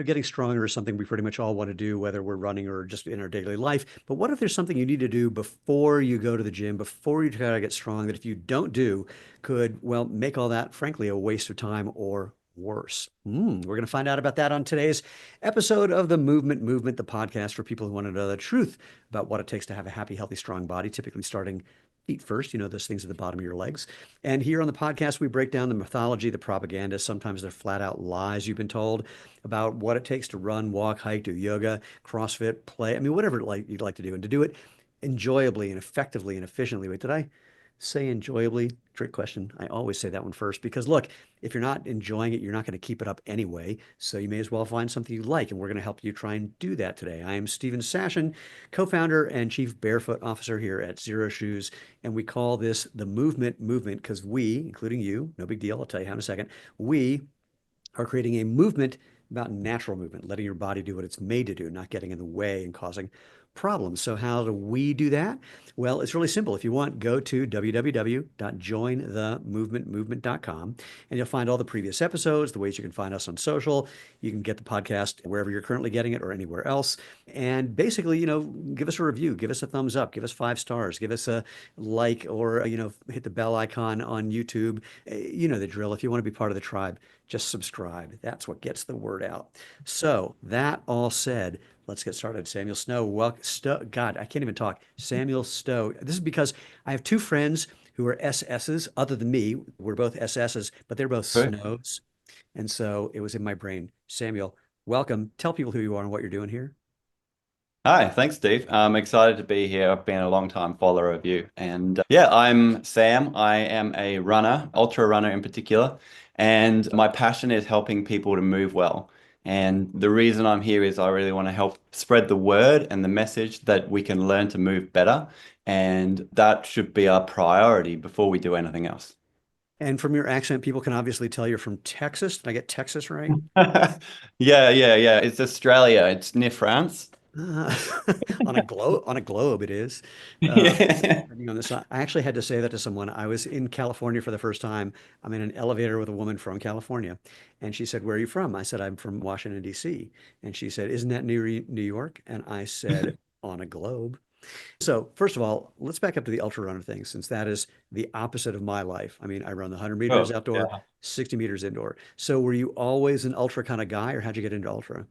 getting stronger is something we pretty much all want to do, whether we're running or just in our daily life. But what if there's something you need to do before you go to the gym, before you try to get strong, that if you don't do, could, well, make all that, frankly, a waste of time or worse? We're going to find out about that on today's episode of the Movement, the podcast for people who want to know the truth about what it takes to have a happy, healthy, strong body, typically starting feet first, those things at the bottom of your legs. And here on the podcast, we break down the mythology, the propaganda, sometimes they're flat out lies you've been told about what it takes to run, walk, hike, do yoga, CrossFit, play. I mean, whatever you'd like to do, and to do it enjoyably and effectively and efficiently. Wait, did I say enjoyably? Trick question. I always say that one first because look, if you're not enjoying it, you're not going to keep it up anyway. So you may as well find something you like. And we're going to help you try and do that today. I am Stephen Sashen, co-founder and chief barefoot officer here at Zero Shoes. And we call this the movement because we, including you, no big deal, I'll tell you how in a second, we are creating a movement about natural movement, letting your body do what it's made to do, not getting in the way and causing problems. So how do we do that? Well, it's really simple. If you want, go to www.jointhemovementmovement.com and you'll find all the previous episodes, the ways you can find us on social. You can get the podcast wherever you're currently getting it or anywhere else. And basically, give us a review, give us a thumbs up, give us 5 stars, give us a like, or, hit the bell icon on YouTube. You know the drill. If you want to be part of the tribe, just subscribe. That's what gets the word out. So that all said, let's get started. Samuel Stow, God, I can't even talk. Samuel Stow. This is because I have 2 friends who are SSs, other than me. We're both SSs, but they're both Good. Snows. And so it was in my brain. Samuel, welcome. Tell people who you are and what you're doing here. Hi, thanks, Steve. I'm excited to be here. I've been a long time follower of you. And yeah, I'm Sam. I am a runner, ultra runner in particular. And my passion is helping people to move well. And the reason I'm here is I really want to help spread the word and the message that we can learn to move better. And that should be our priority before we do anything else. And from your accent, people can obviously tell you're from Texas. Did I get Texas right? Yeah. It's Australia. It's near France. Uh, on a globe, it is. Yeah. Depending on this, I actually had to say that to someone. I was in California for the first time. I'm in an elevator with a woman from California, and she said, "Where are you from?" I said, "I'm from Washington, D.C." And she said, "Isn't that New York?" And I said, "On a globe." So first of all, let's back up to the ultra runner thing, since that is the opposite of my life. I mean, I run the 100 meters Oh, outdoor, yeah. 60 meters indoor. So were you always an ultra kind of guy, or how'd you get into ultra?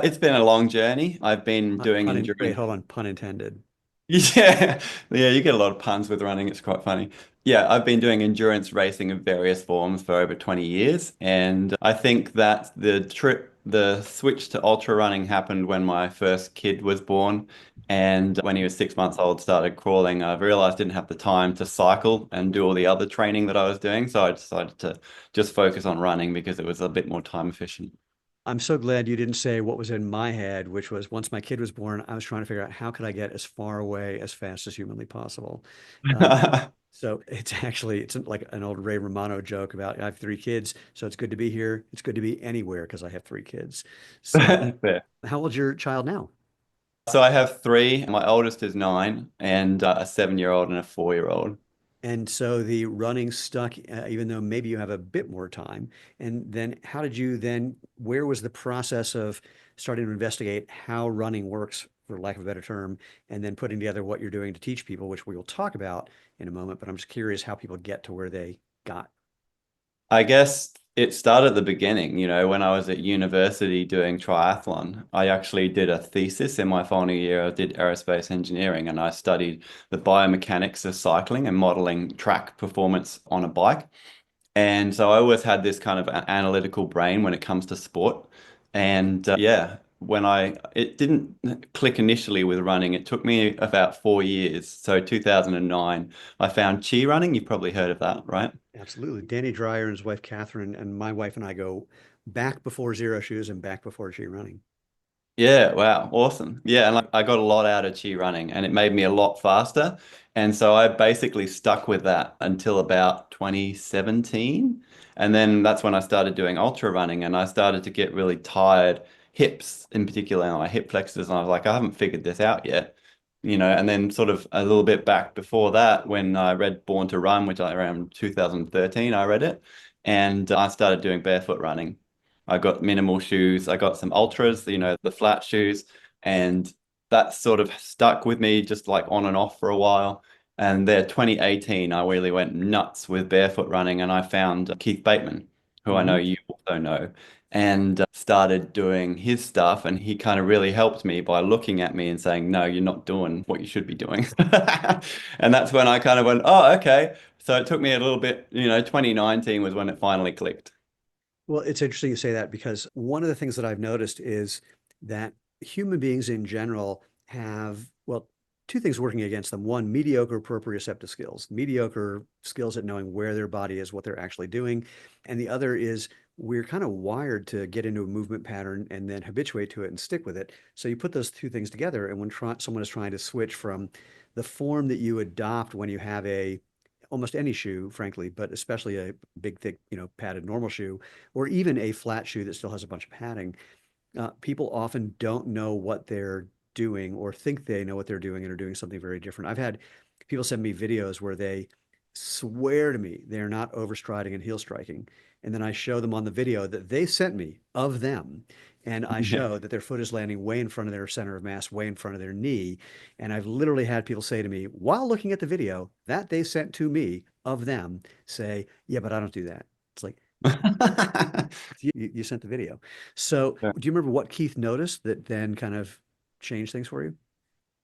It's been a long journey. I've been doing Wait, endurance. hold on, pun intended. Yeah, yeah, you get a lot of puns with running. It's quite funny. Yeah, I've been doing endurance racing in various forms for over 20 years. And I think that the switch to ultra running happened when my first kid was born. And when he was 6 months old, started crawling. I realized I didn't have the time to cycle and do all the other training that I was doing. So I decided to just focus on running because it was a bit more time efficient. I'm so glad you didn't say what was in my head, which was once my kid was born, I was trying to figure out how could I get as far away as fast as humanly possible. Uh, so it's like an old Ray Romano joke about I have 3 kids, so it's good to be here. It's good to be anywhere because I have 3 kids. So Fair. how old's your child now? So I have three. My oldest is 9, and a 7-year-old and a 4-year-old. And so the running stuck, even though maybe you have a bit more time. And then how did you then, where was the process of starting to investigate how running works, for lack of a better term, and then putting together what you're doing to teach people, which we will talk about in a moment. But I'm just curious how people get to where they got. I guess it started at the beginning, when I was at university doing triathlon. I actually did a thesis in my final year. I did aerospace engineering and I studied the biomechanics of cycling and modeling track performance on a bike. And so I always had this kind of analytical brain when it comes to sport. And yeah, it didn't click initially with running. It took me about 4 years. So 2009, I found chi running. You've probably heard of that, right? Absolutely. Danny Dreyer and his wife, Catherine, and my wife and I go back before Zero Shoes and back before G Running. Yeah, wow, awesome. Yeah, and like I got a lot out of chi running and it made me a lot faster. And so I basically stuck with that until about 2017. And then that's when I started doing ultra running and I started to get really tired, hips in particular, and my hip flexors. And I was like, I haven't figured this out yet. And then sort of a little bit back before that, when I read Born to Run, which I around 2013, I read it, and I started doing barefoot running. I got minimal shoes. I got some ultras, the flat shoes, and that sort of stuck with me just like on and off for a while. And there, 2018, I really went nuts with barefoot running, and I found Keith Bateman, who I know Mhm. you also know, and started doing his stuff. And he kind of really helped me by looking at me and saying, "No, you're not doing what you should be doing." And that's when I kind of went, "Oh, okay." So it took me a little bit, 2019 was when it finally clicked. Well, it's interesting you say that because one of the things that I've noticed is that human beings in general have, well, two things working against them. One, mediocre proprioceptive skills, mediocre skills at knowing where their body is, what they're actually doing. And the other is we're kind of wired to get into a movement pattern and then habituate to it and stick with it. So you put those two things together, and when someone is trying to switch from the form that you adopt when you have a almost any shoe, frankly, but especially a big, thick, padded normal shoe, or even a flat shoe that still has a bunch of padding, people often don't know what they're doing or think they know what they're doing and are doing something very different. I've had people send me videos where they swear to me they're not overstriding and heel striking. And then I show them on the video that they sent me of them. And I Yeah. show that their foot is landing way in front of their center of mass, way in front of their knee. And I've literally had people say to me while looking at the video that they sent to me of them say, yeah, but I don't do that. It's like, you sent the video. So, do you remember what Keith noticed that then kind of changed things for you?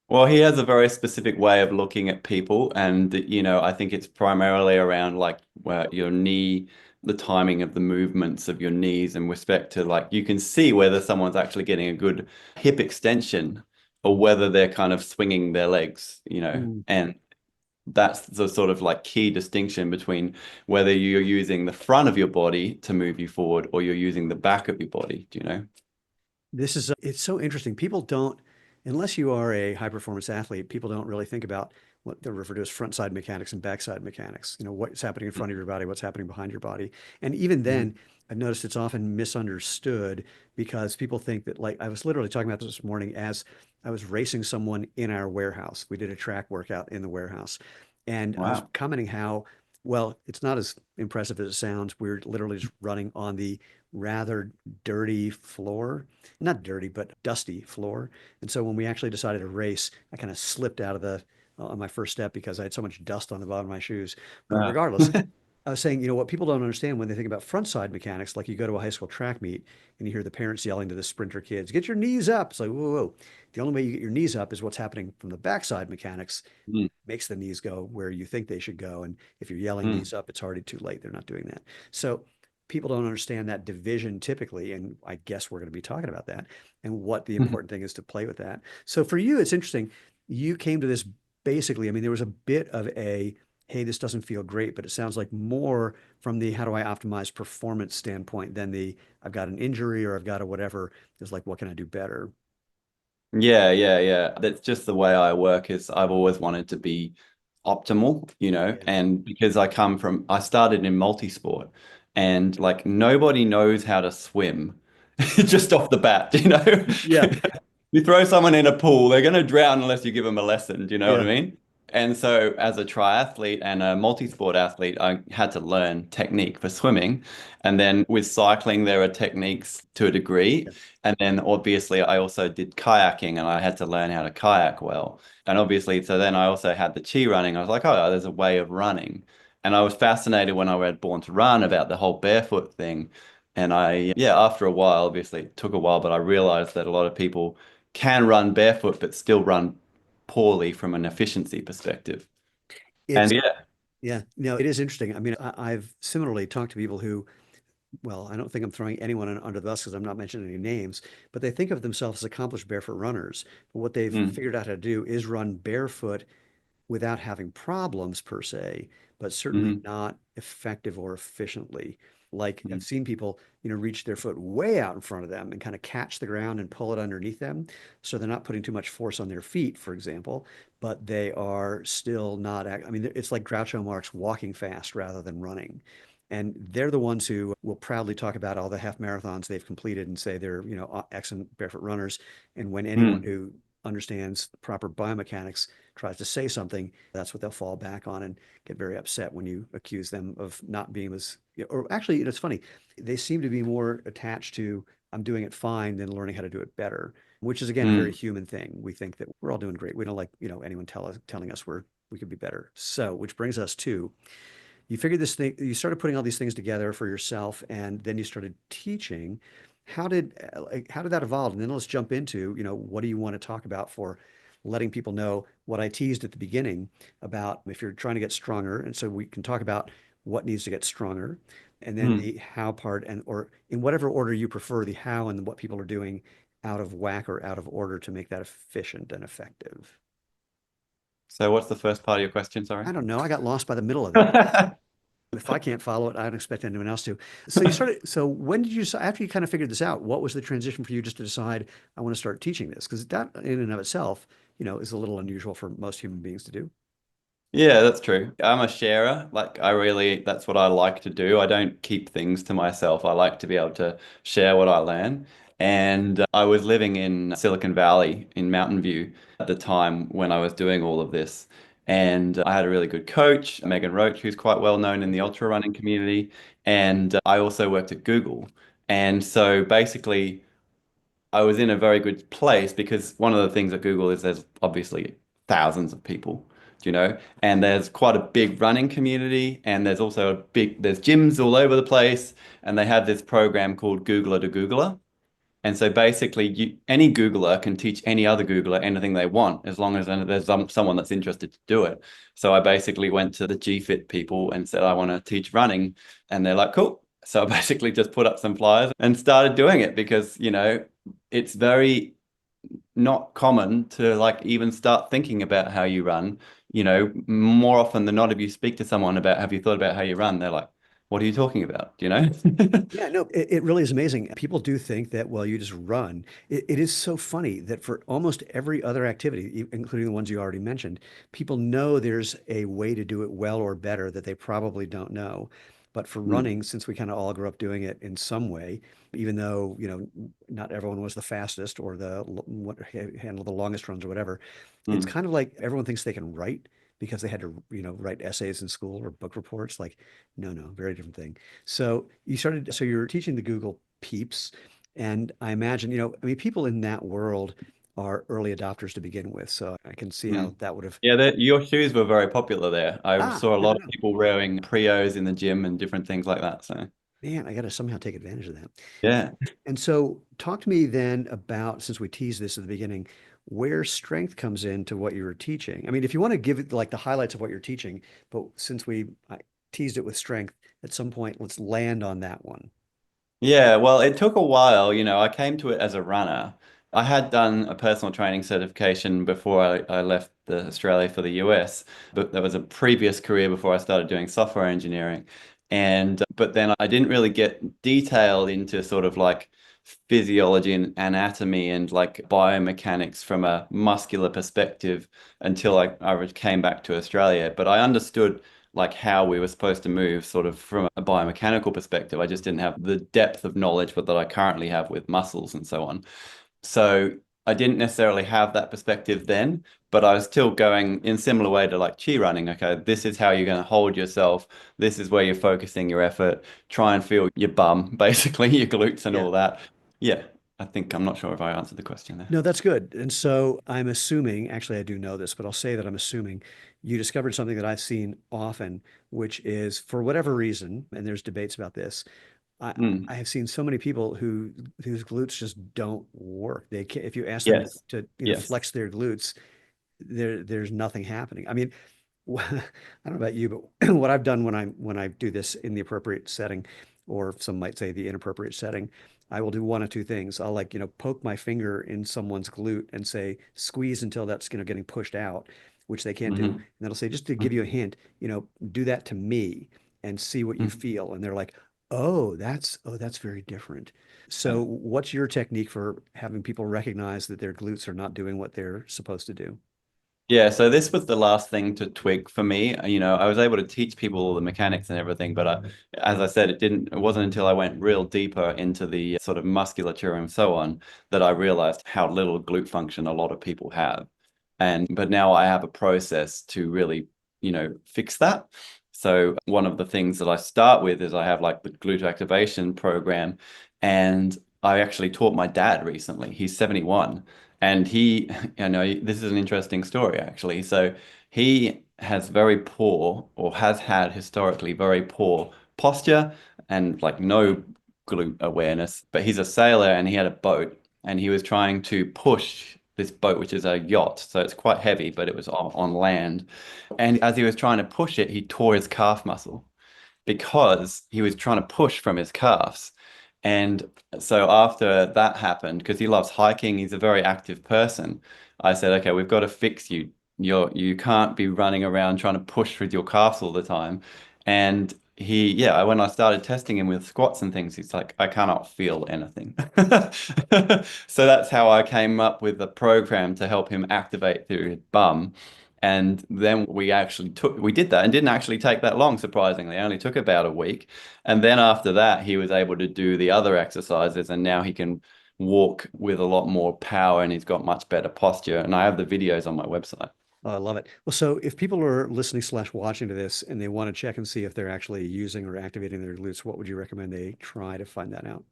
Well, he has a very specific way of looking at people, and I think it's primarily around like where your knee, the timing of the movements of your knees, and respect to like you can see whether someone's actually getting a good hip extension or whether they're kind of swinging their legs, Mm. and that's the sort of like key distinction between whether you're using the front of your body to move you forward or you're using the back of your body, do you know? This is, it's so interesting. People don't, unless you are a high performance athlete, people don't really think about what they refer to as front side mechanics and backside mechanics. What's happening in front of your body, what's happening behind your body. And even Mhm. then, I've noticed it's often misunderstood because people think that, like, I was literally talking about this morning as I was racing someone in our warehouse. We did a track workout in the warehouse. And I was Wow. commenting how, well, it's not as impressive as it sounds. We're literally just running on the rather dirty floor, not dirty, but dusty floor. And so when we actually decided to race, I kind of slipped out of the on my first step because I had so much dust on the bottom of my shoes. But Ah. regardless, I was saying, what people don't understand when they think about front side mechanics, like you go to a high school track meet and you hear the parents yelling to the sprinter kids, get your knees up. It's like, whoa, whoa. The only way you get your knees up is what's happening from the backside mechanics Mm, makes the knees go where you think they should go. And if you're yelling mm, knees up, it's already too late. They're not doing that. So people don't understand that division typically. And I guess we're going to be talking about that and what the mm. important thing is to play with that. So for you, it's interesting. You came to this basically, I mean, there was a bit of a, hey, this doesn't feel great, but it sounds like more from the how do I optimize performance standpoint than the I've got an injury or I've got a whatever. It's like, what can I do better? Yeah, yeah, yeah. That's just the way I work is I've always wanted to be optimal, Yeah. and because I started in multi-sport and like nobody knows how to swim just off the bat. Yeah. You throw someone in a pool, they're going to drown unless you give them a lesson. Do you know what I Yeah. mean? And so, as a triathlete and a multi-sport athlete, I had to learn technique for swimming. And then with cycling, there are techniques to a degree. Yeah. And then obviously, I also did kayaking and I had to learn how to kayak well. And obviously, so then I also had the chi running. I was like, oh, there's a way of running. And I was fascinated when I read Born to Run about the whole barefoot thing. And yeah, after a while, obviously, it took a while, but I realized that a lot of people can run barefoot, but still run poorly from an efficiency perspective. It's, And yeah. yeah, no, it is interesting. I mean, I've similarly talked to people who, well, I don't think I'm throwing anyone under the bus because I'm not mentioning any names, but they think of themselves as accomplished barefoot runners. But what they've Mm, figured out how to do is run barefoot without having problems per se, but certainly mhm, not effective or efficiently. Like mm, I've seen people, reach their foot way out in front of them and kind of catch the ground and pull it underneath them. So they're not putting too much force on their feet, for example, but they are still not, I mean, it's like Groucho Marx walking fast rather than running. And they're the ones who will proudly talk about all the half marathons they've completed and say they're, excellent barefoot runners. And when anyone mm. who understands proper biomechanics tries to say something, that's what they'll fall back on and get very upset when you accuse them of not being as or actually, it's funny, they seem to be more attached to I'm doing it fine than learning how to do it better, which is again a very Mm. human thing. We think that we're all doing great. We don't like, anyone telling us we could be better. So, which brings us to you figured this thing, you started putting all these things together for yourself, and then you started teaching. How did that evolve? And then let's jump into, what do you want to talk about for letting people know what I teased at the beginning about if you're trying to get stronger. And so we can talk about what needs to get stronger, and then Mm. the how part, and or in whatever order you prefer, the how and what people are doing out of whack or out of order to make that efficient and effective. So what's the first part of your question? Sorry. I don't know. I got lost by the middle of that. If I can't follow it, I don't expect anyone else to. So when did you, after you kind of figured this out, what was the transition for you just to decide, I want to start teaching this? Because that in and of itself, is a little unusual for most human beings to do. Yeah, that's true. I'm a sharer. Like that's what I like to do. I don't keep things to myself. I like to be able to share what I learn. And I was living in Silicon Valley in Mountain View at the time when I was doing all of this. And I had a really good coach, Megan Roach, who's quite well known in the ultra running community. And I also worked at Google. And so basically, I was in a very good place because one of the things at Google is there's obviously thousands of people, and there's quite a big running community, and there's also there's gyms all over the place, and they have this program called Googler to Googler. And so basically, any Googler can teach any other Googler anything they want, as long as there's someone that's interested to do it. So I basically went to the GFit people and said, I want to teach running. And they're like, cool. So I basically just put up some flyers and started doing it because, it's very not common to like even start thinking about how you run. More often than not, if you speak to someone about, have you thought about how you run? They're like, what are you talking about? Yeah, no, it really is amazing. People do think that, well, you just run. It is so funny that for almost every other activity, including the ones you already mentioned, people know there's a way to do it well or better that they probably don't know. But for Mm, running, since we kind of all grew up doing it in some way, even though, not everyone was the fastest or handle the longest runs or whatever, it's mm. kind of like everyone thinks they can write because they had to, write essays in school or book reports. Like, no, no, very different thing. So you're teaching the Google peeps. And I imagine, I mean, people in that world are early adopters to begin with. So I can see how Mm. that would have, Yeah, your shoes were very popular there. I saw a never lot of know. people wearing Prios in the gym and different things like that. So, Man, I got to somehow take advantage of that. yeah. And so talk to me then about, since we teased this at the beginning, where strength comes into what you were teaching. I mean, if you want to give it like the highlights of what you're teaching, but since I teased it with strength, at some point, let's land on that one. Yeah, well, it took a while. I came to it as a runner. I had done a personal training certification before I left Australia for the US, but there was a previous career before I started doing software engineering. But then I didn't really get detailed into sort of like physiology and anatomy and like biomechanics from a muscular perspective until I came back to Australia. But I understood like how we were supposed to move sort of from a biomechanical perspective. I just didn't have the depth of knowledge that I currently have with muscles and so on. So I didn't necessarily have that perspective then, but I was still going in similar way to like chi running. Okay, this is how you're going to hold yourself. This is where you're focusing your effort. Try and feel your bum, basically your glutes and Yeah. all that. Yeah, I'm not sure if I answered the question there. No, that's good. And so I'm assuming, actually, I do know this, but I'll say that I'm assuming you discovered something that I've seen often, which is for whatever reason, and there's debates about this. I, Mm, I have seen so many people whose glutes just don't work. They can't, if you ask them yes, to yes. flex their glutes, there's nothing happening. I mean, I don't know about you, but what I've done when I do this in the appropriate setting, or some might say the inappropriate setting, I will do one of two things. I'll like, poke my finger in someone's glute and say, squeeze until that's, getting pushed out, which they can't do. And Hmm. then I'll say, just to give you a hint, do that to me and see what you Hmm. feel. And they're like, oh, that's very different. So what's your technique for having people recognize that their glutes are not doing what they're supposed to do? Yeah, so this was the last thing to twig for me. I was able to teach people all the mechanics and everything, but as I said, it wasn't until I went real deeper into the sort of musculature and so on that I realized how little glute function a lot of people have. But now I have a process to really, fix that. So one of the things that I start with is I have like the glute activation program, and I actually taught my dad recently. He's 71, and he, this is an interesting story actually. So he has very poor, or has had historically very poor posture and like no glute awareness, but he's a sailor and he had a boat and he was trying to push this boat, which is a yacht. So it's quite heavy, but it was on land. And as he was trying to push it, he tore his calf muscle because he was trying to push from his calves. And so after that happened, because he loves hiking, he's a very active person. I said, okay, we've got to fix you. You can't be running around trying to push with your calves all the time. And when I started testing him with squats and things, he's like, I cannot feel anything. So that's how I came up with a program to help him activate through his bum. And then we did that and didn't actually take that long, surprisingly. It only took about a week. And then after that, he was able to do the other exercises, and now he can walk with a lot more power and he's got much better posture. And I have the videos on my website. Oh, I love it. Well, so if people are listening slash watching to this and they want to check and see if they're actually using or activating their glutes, what would you recommend they try to find that out?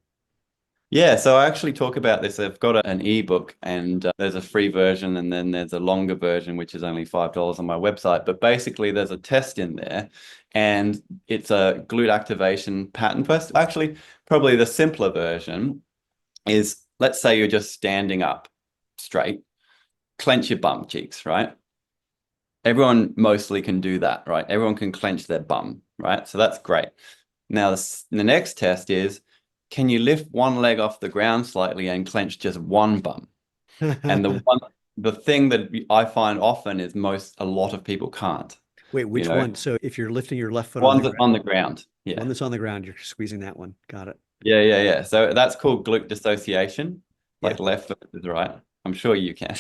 Yeah, so I actually talk about this. I've got an ebook, and there's a free version, and then there's a longer version, which is only $5 on my website. But basically, there's a test in there, and it's a glute activation pattern test. Actually, probably the simpler version is, let's say you're just standing up straight, clench your bum cheeks, right? Everyone mostly can do that, right? Everyone can clench their bum, right? So that's great. Now, the next test is, can you lift one leg off the ground slightly and clench just one bum? And the thing that I find often is a lot of people can't, Wait, you which know, one? So if you're lifting your left foot on the one's ground, on the ground. one Yeah. that's on the ground, you're squeezing that one. Got it. Yeah. So that's called glute dissociation, Yeah. like left versus right. I'm sure you can.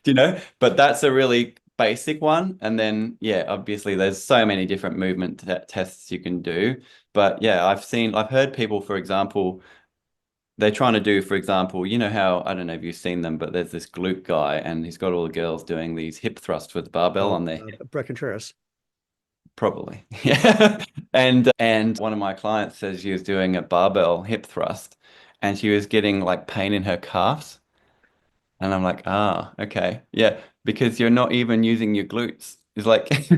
Do you know? But that's a really basic one. And then, yeah, obviously there's so many different movement tests you can do. But yeah, I've heard people, for example, they're trying to do, for example, you know how, I don't know if you've seen them, but there's this glute guy and he's got all the girls doing these hip thrusts with the barbell Oh, on their Brett Contreras. Probably. Yeah. And one of my clients says she was doing a barbell hip thrust and she was getting like pain in her calves. And I'm like, okay. Yeah, because you're not even using your glutes. It's like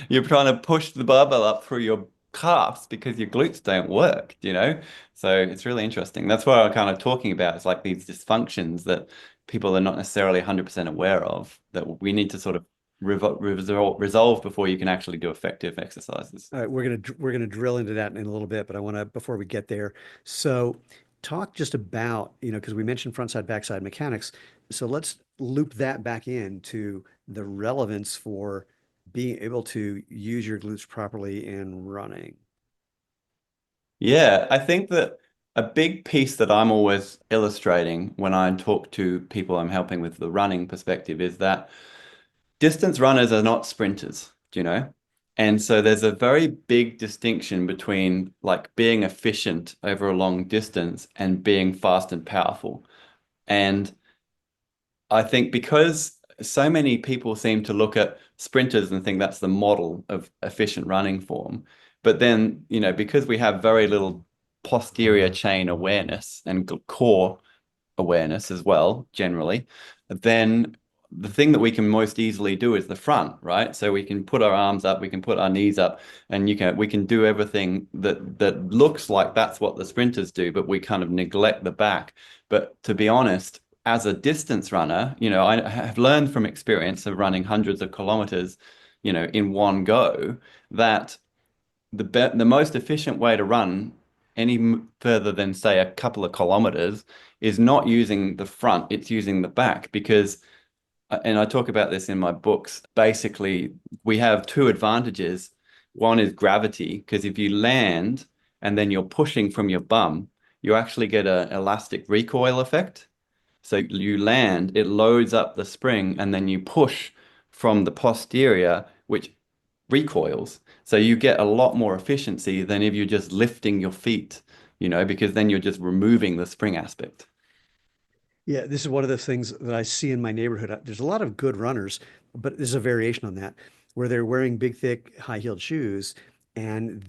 you're trying to push the barbell up through your calves because your glutes don't work, you know? So it's really interesting. That's what I'm kind of talking about. It's like these dysfunctions that people are not necessarily 100% aware of that we need to sort of resolve before you can actually do effective exercises. All right, we're gonna drill into that in a little bit, but I want to before we get there. So, talk just about, because we mentioned front side, backside mechanics. So let's loop that back into the relevance for being able to use your glutes properly in running. Yeah, I think that a big piece that I'm always illustrating when I talk to people I'm helping with the running perspective is that distance runners are not sprinters, do you know? And so there's a very big distinction between like being efficient over a long distance and being fast and powerful. And I think because so many people seem to look at sprinters and think that's the model of efficient running form. But then, because we have very little posterior chain awareness and core awareness as well, generally, then the thing that we can most easily do is the front, right? So we can put our arms up, we can put our knees up, and we can do everything that looks like that's what the sprinters do, but we kind of neglect the back. But to be honest, as a distance runner, I have learned from experience of running hundreds of kilometers, in one go, that the most efficient way to run further than say a couple of kilometers is not using the front, it's using the back because and I talk about this in my books. Basically, we have two advantages. One is gravity, because if you land and then you're pushing from your bum, you actually get an elastic recoil effect. So you land, it loads up the spring, and then you push from the posterior, which recoils. So you get a lot more efficiency than if you're just lifting your feet, because then you're just removing the spring aspect. Yeah, this is one of the things that I see in my neighborhood. There's a lot of good runners, but there's a variation on that. where they're wearing big, thick, high-heeled shoes, and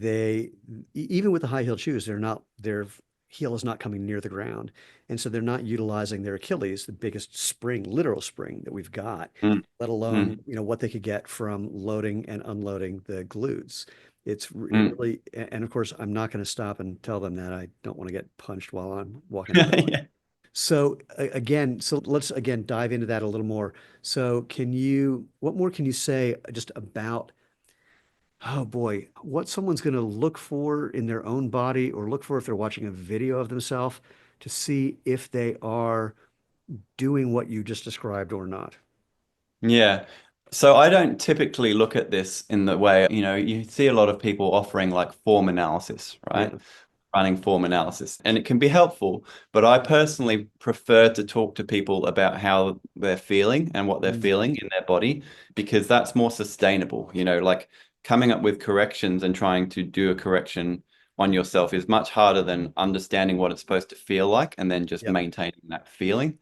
even with the high-heeled shoes, their heel is not coming near the ground, and so they're not utilizing their Achilles, the biggest spring, literal spring that we've got, Mm, let alone mm, what they could get from loading and unloading the glutes. It mm. really, and of course, I'm not going to stop and tell them that. I don't want to get punched while I'm walking the dog. Yeah. So again, so let's again dive into that a little more. So what more can you say just about, oh boy, what someone's going to look for in their own body or look for if they're watching a video of themselves to see if they are doing what you just described or not? Yeah. So I don't typically look at this in the way, you see a lot of people offering like form analysis, right? Yeah. Running form analysis, and it can be helpful, but I personally prefer to talk to people about how they're feeling and what they're Mm, feeling in their body, because that's more sustainable. Like coming up with corrections and trying to do a correction on yourself is much harder than understanding what it's supposed to feel like and then just yep. maintaining that feeling.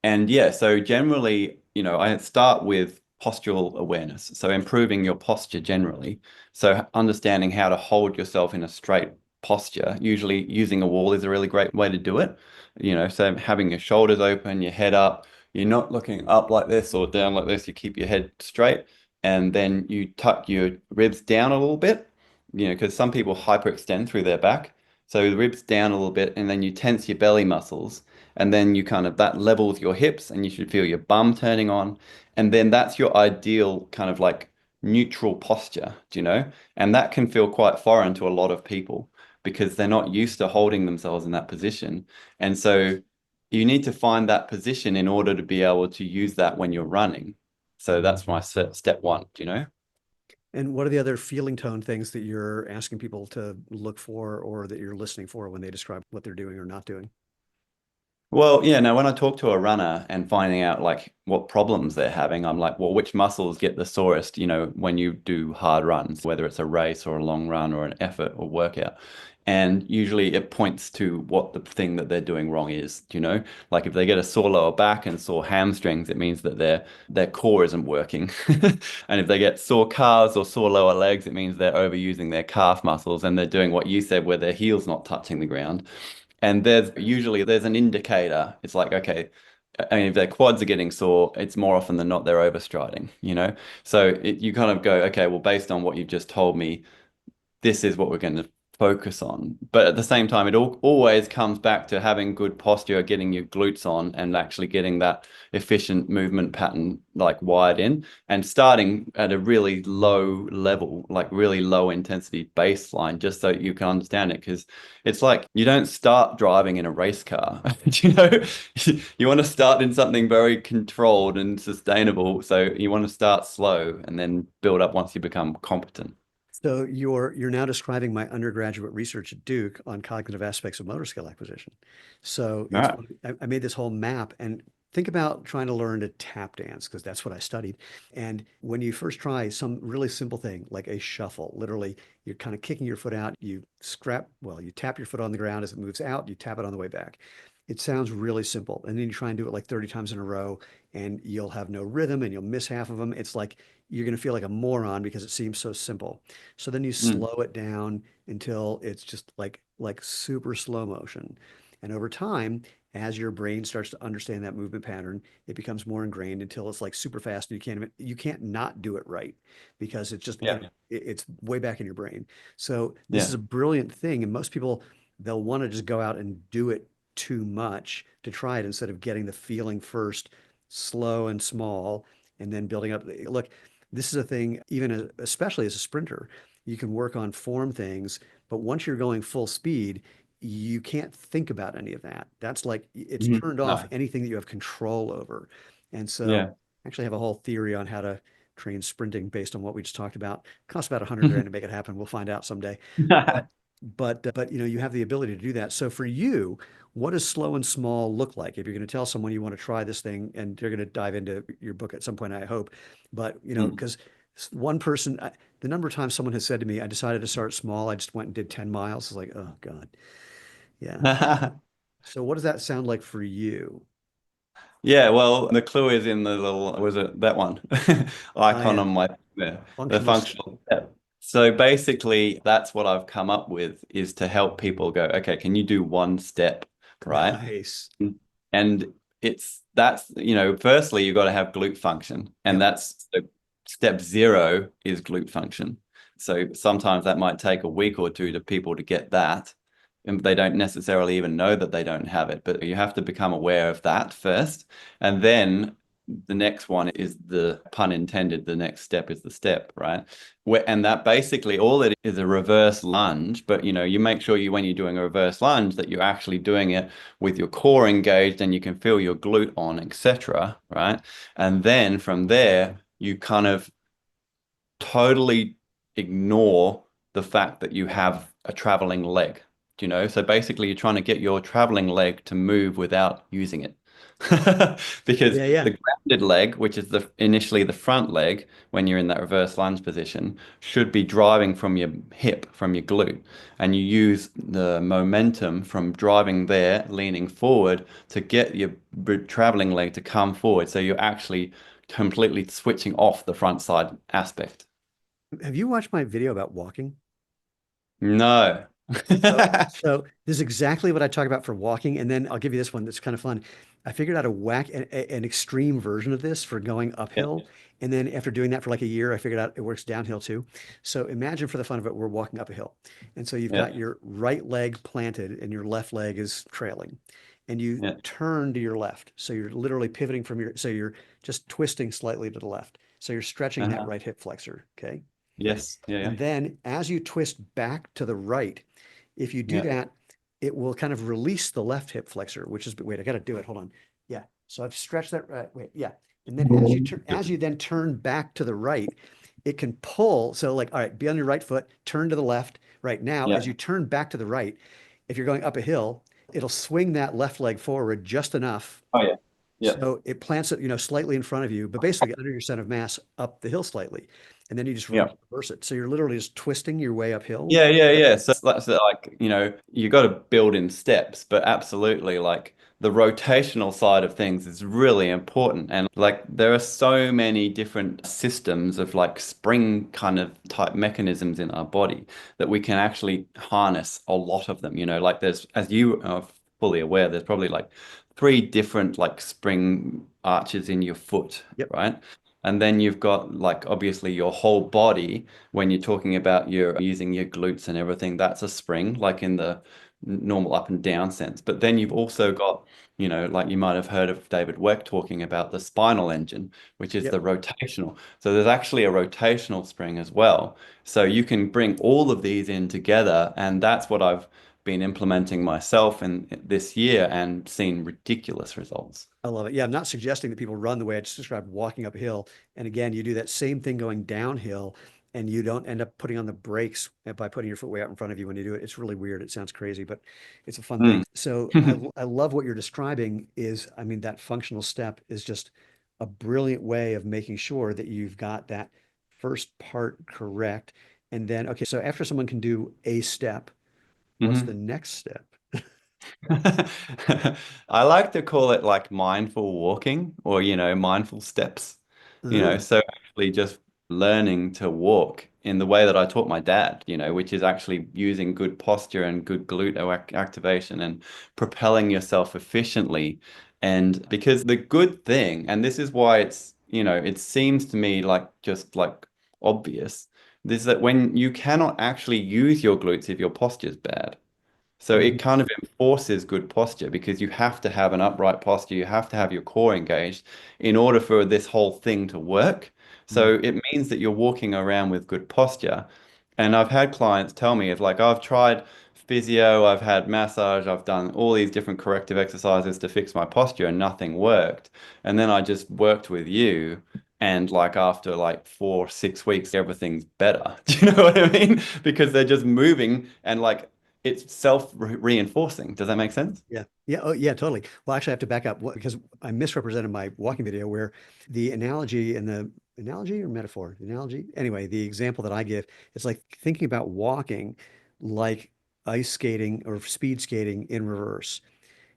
And yeah, so generally, I start with postural awareness. So improving your posture generally. So understanding how to hold yourself in a straight posture. Usually using a wall is a really great way to do it. So having your shoulders open, your head up, you're not looking up like this or down like this. You keep your head straight, and then you tuck your ribs down a little bit, because some people hyperextend through their back. So the ribs down a little bit, and then you tense your belly muscles, and then you kind of that levels your hips, and you should feel your bum turning on. And then that's your ideal kind of like neutral posture, do you know? And that can feel quite foreign to a lot of people because they're not used to holding themselves in that position. And so you need to find that position in order to be able to use that when you're running. So that's my step one, do you know? And what are the other feeling tone things that you're asking people to look for or that you're listening for when they describe what they're doing or not doing? Well, yeah, now when I talk to a runner and finding out like what problems they're having, I'm like, well, which muscles get the sorest, when you do hard runs, whether it's a race or a long run or an effort or workout. And usually it points to what the thing that they're doing wrong is, Like if they get a sore lower back and sore hamstrings, it means that their core isn't working. And if they get sore calves or sore lower legs, it means they're overusing their calf muscles and they're doing what you said, where their heel's not touching the ground. And there's an indicator. It's like, okay, I mean, if their quads are getting sore, it's more often than not they're overstriding. So you kind of go, okay, well, based on what you've just told me, this is what we're going to focus on. But at the same time, it always comes back to having good posture, getting your glutes on, and actually getting that efficient movement pattern like wired in, and starting at a really low level, like really low intensity baseline, just so you can understand it. Because it's like you don't start driving in a race car, you know, you want to start in something very controlled and sustainable. So you want to start slow and then build up once you become competent. So you're now describing my undergraduate research at Duke on cognitive aspects of motor skill acquisition. So All it's right. funny, I made this whole map and think about trying to learn to tap dance because that's what I studied. And when you first try some really simple thing like a shuffle, literally you're kind of kicking your foot out, you tap your foot on the ground as it moves out, you tap it on the way back. It sounds really simple. And then you try and do it like 30 times in a row and you'll have no rhythm and you'll miss half of them. It's like you're going to feel like a moron because it seems so simple. So then you Mm. slow it down until it's just like super slow motion. And over time, as your brain starts to understand that movement pattern, it becomes more ingrained until it's like super fast and you can't not do it right because it's just, Yeah. it's way back in your brain. So this is Yeah. a brilliant thing. And most people, they'll want to just go out and do it too much to try it instead of getting the feeling first, slow and small, and then building up. Look, this is a thing, especially as a sprinter, you can work on form things, but once you're going full speed, you can't think about any of that. That's like it's Mhm. turned off No. anything that you have control over. And so Yeah. I actually have a whole theory on how to train sprinting based on what we just talked about. It costs about 100 grand to make it happen. We'll find out someday. But but you have the ability to do that. So for you, what does slow and small look like? If you're going to tell someone you want to try this thing, and they're going to dive into your book at some point, I hope. But Mm. because one person, the number of times someone has said to me, I decided to start small. I just went and did 10 miles. It's like, oh God, yeah. So what does that sound like for you? Yeah, well, the clue is in the little, was it that one? Oh Icon yeah, on my Yeah, the Functional step. functional step. So basically, that's what I've come up with is to help people go, okay, can you do one step, right? Nice. And firstly, you've got to have glute function, and Yep. that's so step zero is glute function. So sometimes that might take a week or two to people to get that, and they don't necessarily even know that they don't have it, but you have to become aware of that first, and then the next one is the pun intended, the next step is the step, right? And that basically all it is a reverse lunge, but you make sure when you're doing a reverse lunge that you're actually doing it with your core engaged and you can feel your glute on, etc. Right? And then from there, you kind of totally ignore the fact that you have a traveling leg. So basically, you're trying to get your traveling leg to move without using it. Because Yeah, yeah. the grounded leg, which is initially the front leg, when you're in that reverse lunge position, should be driving from your hip, from your glute. And you use the momentum from driving there, leaning forward to get your traveling leg to come forward. So you're actually completely switching off the front side aspect. Have you watched my video about walking? No. So this is exactly what I talk about for walking, and then I'll give you this one that's kind of fun. I figured out an extreme version of this for going Yeah, uphill, and then after doing that for like a year, I figured out it works downhill too. So imagine for the fun of it, we're walking up a hill, and so you've got yeah, your right leg planted and your left leg is trailing, and you yeah. turn to your left. So you're literally pivoting so you're just twisting slightly to the left. So you're stretching that Uh-huh. right hip flexor, okay? Yes. Yeah, yeah. And then as you twist back to the right, if you do Yeah. that, it will kind of release the left hip flexor, which is, wait, I got to do it. Hold on. Yeah. So I've stretched that right. Wait, yeah. And then as you then turn back to the right, it can pull. So like, all right, be on your right foot, turn to the left. Right now, as Yeah. you turn back to the right, if you're going up a hill, it'll swing that left leg forward just enough. Oh, yeah. Yeah. So it plants it, slightly in front of you, but basically under your center of mass up the hill slightly. And then you just Yeah. reverse it. So you're literally just twisting your way uphill. Yeah, yeah, yeah. So that's like, you got to build in steps, but absolutely like the rotational side of things is really important. And like there are so many different systems of like spring kind of type mechanisms in our body that we can actually harness a lot of them. Like there's, as you are fully aware, there's probably like three different like spring arches in your foot, Yep. right? And then you've got like obviously your whole body when you're talking about your using your glutes and everything, that's a spring, like in the normal up and down sense. But then you've also got, like you might have heard of David Weck talking about the spinal engine, which is the Yep. rotational. So there's actually a rotational spring as well. So you can bring all of these in together, and that's what I've been implementing myself in this year and seen ridiculous results. I love it. Yeah, I'm not suggesting that people run the way I just described walking uphill. And again, you do that same thing going downhill and you don't end up putting on the brakes by putting your foot way out in front of you when you do it. It's really weird. It sounds crazy, but it's a fun thing. Mm. So I love what you're describing is, I mean, that functional step is just a brilliant way of making sure that you've got that first part correct. And then, okay, so after someone can do a step, what's the Mhm. next step? I like to call it like mindful walking or, mindful steps. Uh, So actually just learning to walk in the way that I taught my dad, which is actually using good posture and good glute activation and propelling yourself efficiently. And because the good thing, and this is why it seems to me like just like obvious, is that when you cannot actually use your glutes if your posture is bad. So it mhm, kind of enforces good posture because you have to have an upright posture, you have to have your core engaged in order for this whole thing to work. mhm. So it means that you're walking around with good posture. And I've had clients tell me, it's like I've tried physio, I've had massage, I've done all these different corrective exercises to fix my posture and nothing worked. And then I just worked with you. And like after like 4, 6 weeks, everything's better. Do you know what I mean? Because they're just moving and like it's self-reinforcing. Does that make sense? Yeah. Yeah. Oh, yeah, totally. Well, actually, I have to back up because I misrepresented my walking video where the analogy and the analogy or metaphor, analogy, anyway, the example that I give, it's like thinking about walking like ice skating or speed skating in reverse,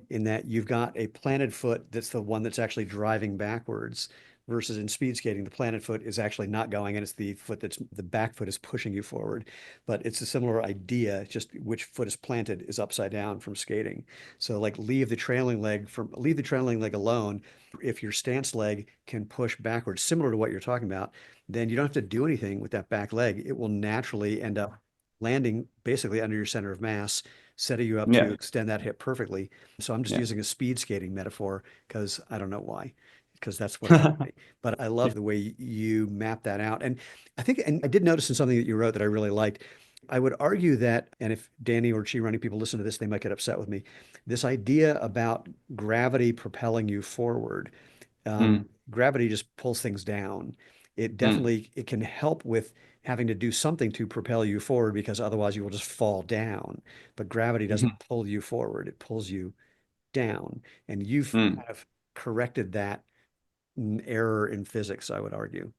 in that you've got a planted foot that's the one that's actually driving backwards. versus in speed skating, the planted foot is actually not going, and it's the back foot is pushing you forward. But it's a similar idea, just which foot is planted is upside down from skating. So like leave the trailing leg alone. If your stance leg can push backwards, similar to what you're talking about, then you don't have to do anything with that back leg. It will naturally end up landing basically under your center of mass, setting you up to Yeah. extend that hip perfectly. So I'm just Yeah. using a speed skating metaphor because I don't know why, because that's what happened to me. But I love the way you map that out. And and I did notice in something that you wrote that I really liked. I would argue that, and if Danny or Chi running people listen to this, they might get upset with me. This idea about gravity propelling you forward, Mm, gravity just pulls things down. mm, It can help with having to do something to propel you forward because otherwise you will just fall down. But gravity doesn't mhm, pull you forward, it pulls you down. And you've mm. kind of corrected that error in physics, I would argue.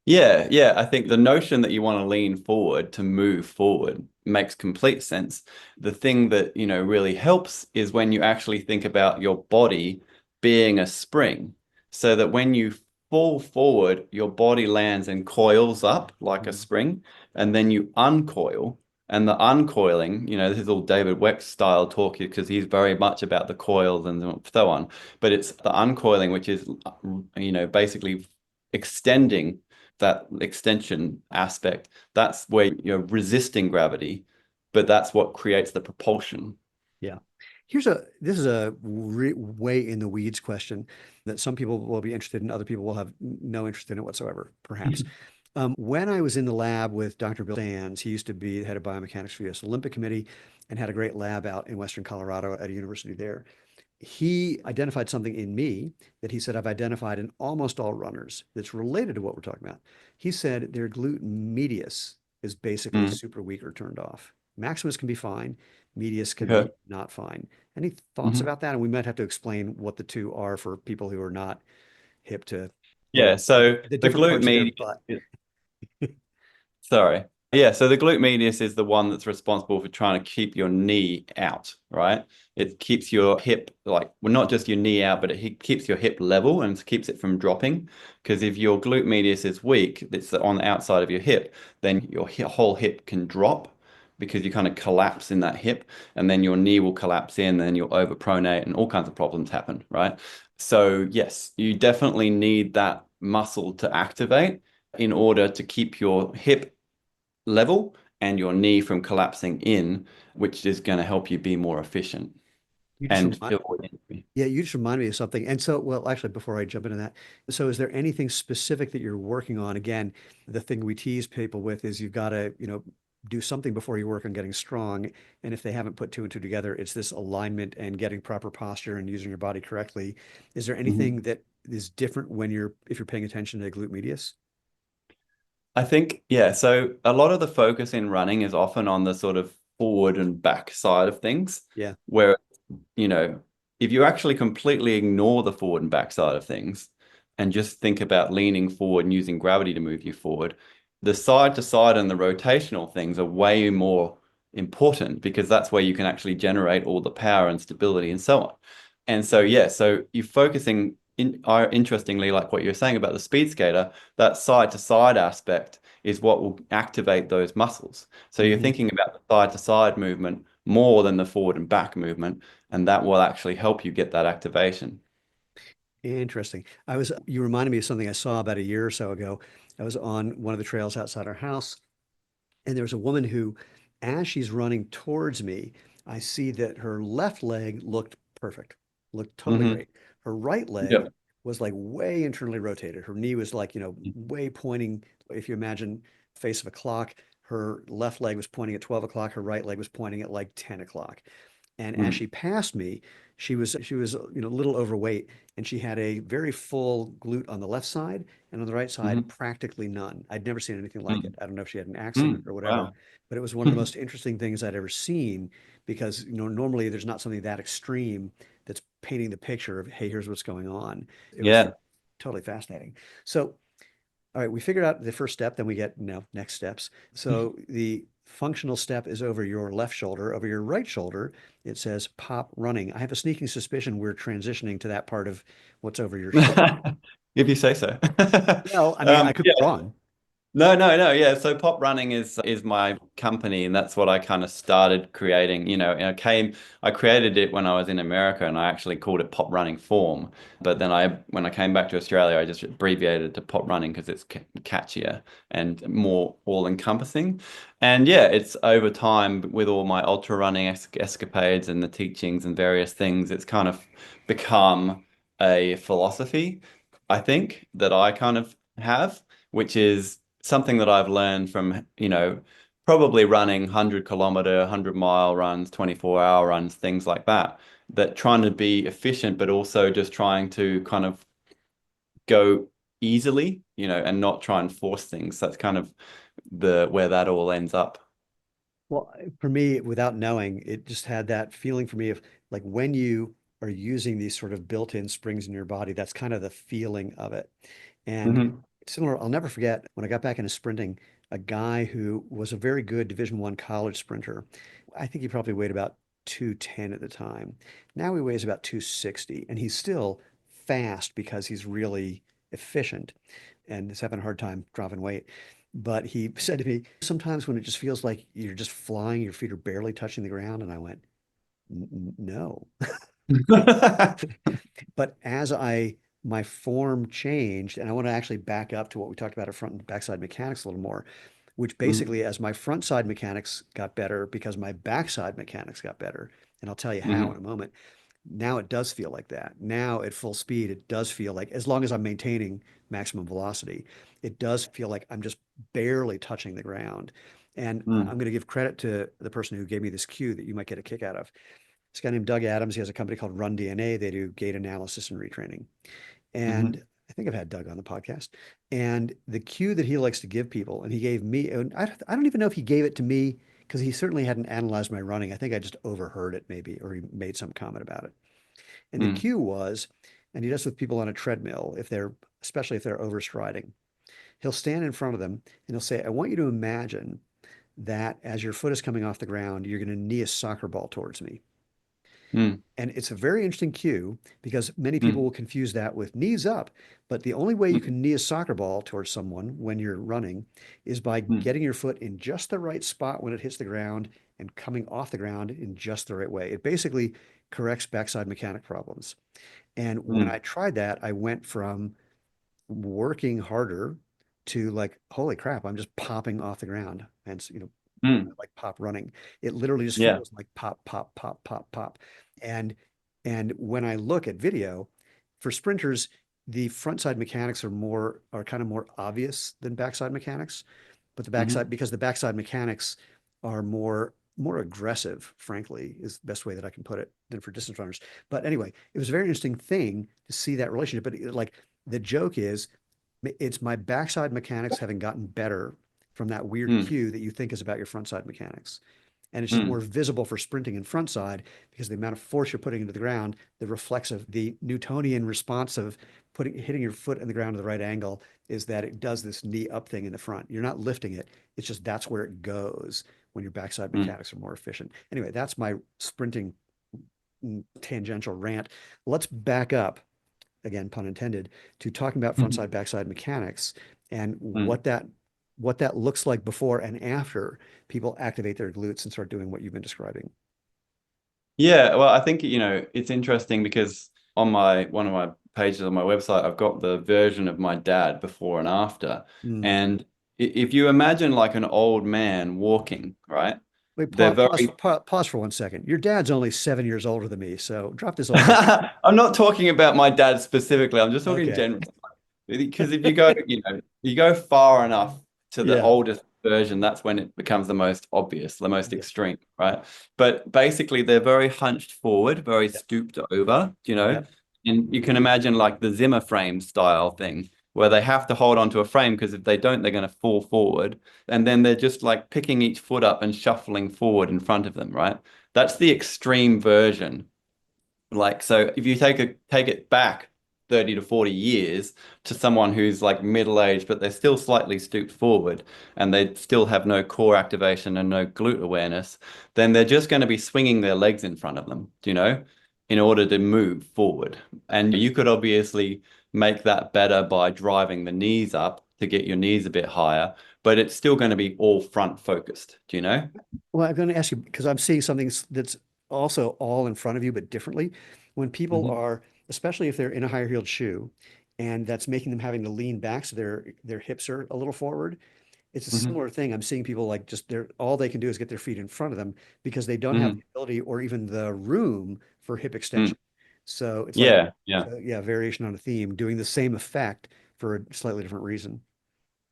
Yeah, yeah. I think the notion that you want to lean forward to move forward makes complete sense. The thing that, really helps is when you actually think about your body being a spring, so that when you fall forward, your body lands and coils up like a Mhm. spring, and then you uncoil. And the uncoiling, this is all David Weck's style talk because he's very much about the coils and so on. But it's the uncoiling, which is, basically extending that extension aspect, that's where you're resisting gravity, but that's what creates the propulsion. Yeah. This is a way in the weeds question that some people will be interested in, other people will have no interest in it whatsoever, perhaps. When I was in the lab with Dr. Bill Sands, he used to be the head of biomechanics for the U.S. Olympic Committee and had a great lab out in Western Colorado at a university there. He identified something in me that he said I've identified in almost all runners that's related to what we're talking about. He said their glute medius is basically Mm, super weak or turned off. Maximus can be fine, medius can be okay. not fine. Any thoughts Mhm. about that? And we might have to explain what the two are for people who are not hip to, Yeah, so the the different glute parts of their medius butt. Sorry. Yeah, so the glute medius is the one that's responsible for trying to keep your knee out, right? It keeps your hip well, not just your knee out, but it keeps your hip level and keeps it from dropping. Because if your glute medius is weak, it's on the outside of your hip, then your whole hip can drop because you kind of collapse in that hip, and then your knee will collapse in, and you'll overpronate, and all kinds of problems happen, right? So yes, you definitely need that muscle to activate in order to keep your hip level and your knee from collapsing in, which is going to help you be more efficient You just and remind, avoid injury. yeah, you just remind me of something. And so, well, actually, before I jump into that, so is there anything specific that you're working on? Again, the thing we tease people with is you've got to, do something before you work on getting strong. And if they haven't put two and two together, it's this alignment and getting proper posture and using your body correctly. Is there Mhm. anything that is different if you're paying attention to glute medius? I think, yeah, so a lot of the focus in running is often on the sort of forward and back side of things, Yeah. where, you know, if you actually completely ignore the forward and back side of things and just think about leaning forward and using gravity to move you forward, the side to side and the rotational things are way more important because that's where you can actually generate all the power and stability and so on. And so, yeah, so you're focusing interestingly, like what you're saying about the speed skater, that side to side aspect is what will activate those muscles. So you're Hmm. thinking about the side to side movement more than the forward and back movement, and that will actually help you get that activation. Interesting. You reminded me of something I saw about a year or so ago. I was on one of the trails outside our house. And there's a woman who, as she's running towards me, I see that her left leg looked perfect, looked totally Hmm. great. Her right leg Yep. was like way internally rotated. Her knee was like, way pointing. If you imagine face of a clock, her left leg was pointing at 12 o'clock. Her right leg was pointing at like 10 o'clock. And as Mm. she passed me, she was a little overweight, and she had a very full glute on the left side, and on the right side, Hmm. practically none. I'd never seen anything like it. Mm. I don't know if she had an accident Mm. or whatever, Wow. but it was one of the most interesting things I'd ever seen because normally there's not something that extreme that's painting the picture of, hey, here's what's going on. It was Yeah. totally fascinating. So all right, we figured out the first step, then we get now next steps. So the functional step is over your left shoulder. Over your right shoulder, it says pop running. I have a sneaking suspicion we're transitioning to that part of what's over your shoulder. if you say so. Well, I mean, I could be Yeah. wrong. No, no, no. Yeah. So Pop Running is my company, and that's what I kind of started creating. And I created it when I was in America, and I actually called it Pop Running Form. But then when I came back to Australia, I just abbreviated it to Pop Running because it's catchier and more all-encompassing. And yeah, it's over time with all my ultra running escapades and the teachings and various things, it's kind of become a philosophy, I think, that I kind of have, which is something that I've learned from, probably running 100 kilometer, 100-mile runs, 24-hour runs, things like that, that trying to be efficient, but also just trying to kind of go easily, and not try and force things. That's kind of the where that all ends up. Well, for me, without knowing, it just had that feeling for me of like when you are using these sort of built-in springs in your body, that's kind of the feeling of it. And Hmm. similar, I'll never forget when I got back into sprinting, a guy who was a very good Division I college sprinter. I think he probably weighed about 210 at the time. Now he weighs about 260, and he's still fast because he's really efficient and is having a hard time dropping weight. But he said to me, sometimes when it just feels like you're just flying, your feet are barely touching the ground. And I went, No. But my form changed, and I want to actually back up to what we talked about at front and backside mechanics a little more, which Mm-hmm. basically, as my front side mechanics got better because my backside mechanics got better, and I'll tell you how in a moment. Now it does feel like that. Now at full speed, it does feel like, as long as I'm maintaining maximum velocity, it does feel like I'm just barely touching the ground. And I'm Mm-hmm. going to give credit to the person who gave me this cue that you might get a kick out of. This guy named Doug Adams. He has a company called Run DNA. They do gait analysis and retraining. Mm-hmm. And I think I've had Doug on the podcast. And the cue that he likes to give people, and he gave me, and I don't even know if he gave it to me because he certainly hadn't analyzed my running. I think I just overheard it maybe, or he made some comment about it. And the Mm-hmm. cue was, and he does with people on a treadmill, especially if they're overstriding, he'll stand in front of them and he'll say, I want you to imagine that as your foot is coming off the ground, you're going to knee a soccer ball towards me. And it's a very interesting cue because many people Mm-hmm. will confuse that with knees up. But the only way you can knee a soccer ball towards someone when you're running is by Mm-hmm. getting your foot in just the right spot when it hits the ground and coming off the ground in just the right way. It basically corrects backside mechanic problems. And when I tried that, I went from working harder to like, holy crap, I'm just popping off the ground. And, Mm-hmm. like pop running. It literally just Yeah. feels like pop, pop, pop, pop, pop. And when I look at video for sprinters, the front side mechanics are kind of more obvious than backside mechanics. But Mm-hmm. because the backside mechanics are more aggressive, frankly, is the best way that I can put it than for distance runners. But anyway, it was a very interesting thing to see that relationship. But like the joke is, it's my backside mechanics having gotten better from that weird Mm-hmm. cue that you think is about your front side mechanics. And it's just Mm-hmm. more visible for sprinting and front side because the amount of force you're putting into the ground, the reflexive, the Newtonian response of hitting your foot in the ground at the right angle is that it does this knee up thing in the front. You're not lifting it. It's just that's where it goes when your backside mechanics are more efficient. Anyway, that's my sprinting tangential rant. Let's back up, again, pun intended, to talking about Mm-hmm. frontside backside mechanics and Mm-hmm. what that looks like before and after people activate their glutes and start doing what you've been describing. Yeah, well, I think, it's interesting because on my one of my pages on my website, I've got the version of my dad before and after. Mm. And if you imagine like an old man walking, right? Wait, They're very pause for 1 second. Your dad's only 7 years older than me, so drop this old man. I'm not talking about my dad specifically. I'm just talking Okay. generally. Because if you go, you go far enough to the Yeah. oldest version, that's when it becomes the most obvious, the most Yeah. extreme, right? But basically, they're very hunched forward, very Yep. stooped over, Yep. and you can imagine like the Zimmer frame style thing where they have to hold onto a frame because if they don't, they're going to fall forward. And then they're just like picking each foot up and shuffling forward in front of them, right? That's the extreme version. Like, so if you take it back 30 to 40 years to someone who's like middle-aged, but they're still slightly stooped forward and they still have no core activation and no glute awareness, then they're just going to be swinging their legs in front of them, in order to move forward. And you could obviously make that better by driving the knees up to get your knees a bit higher, but it's still going to be all front focused. Do you know? Well, I'm going to ask you because I'm seeing something that's also all in front of you, but differently. When people Hmm. are, especially if they're in a higher heeled shoe, and that's making them having to lean back so their hips are a little forward. It's a Hmm. similar thing. I'm seeing people like just they're all they can do is get their feet in front of them because they don't have the Hmm. ability or even the room for hip Mm. extension. So it's like, Yeah, yeah. so yeah, variation on a theme, doing the same effect for a slightly different reason.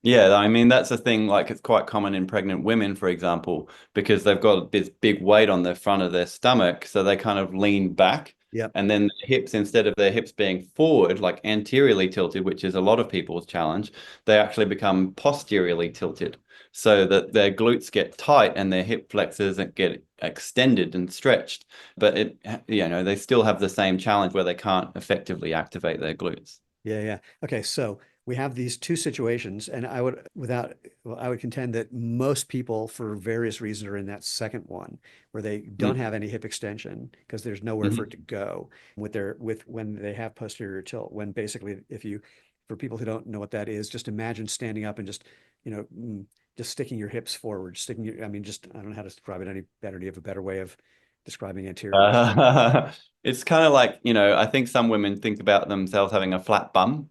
Yeah, I mean that's a thing like it's quite common in pregnant women, for example, because they've got this big weight on the front of their stomach, so they kind of lean back Yep. and then the hips, instead of their hips being forward, like anteriorly tilted, which is a lot of people's challenge, they actually become posteriorly tilted so that their glutes get tight and their hip flexors get extended and stretched. But they still have the same challenge where they can't effectively activate their glutes. Yeah, yeah. Okay, so we have these two situations, and I would contend that most people, for various reasons, are in that second one where they don't Mm. have any hip extension because there's nowhere for it to Mhm. go with when they have posterior tilt. When basically, for people who don't know what that is, just imagine standing up and just, you know, just sticking your hips forward, I mean, just I don't know how to describe it any better. Do you have a better way of describing anterior? It's kind of like, I think some women think about themselves having a flat bum,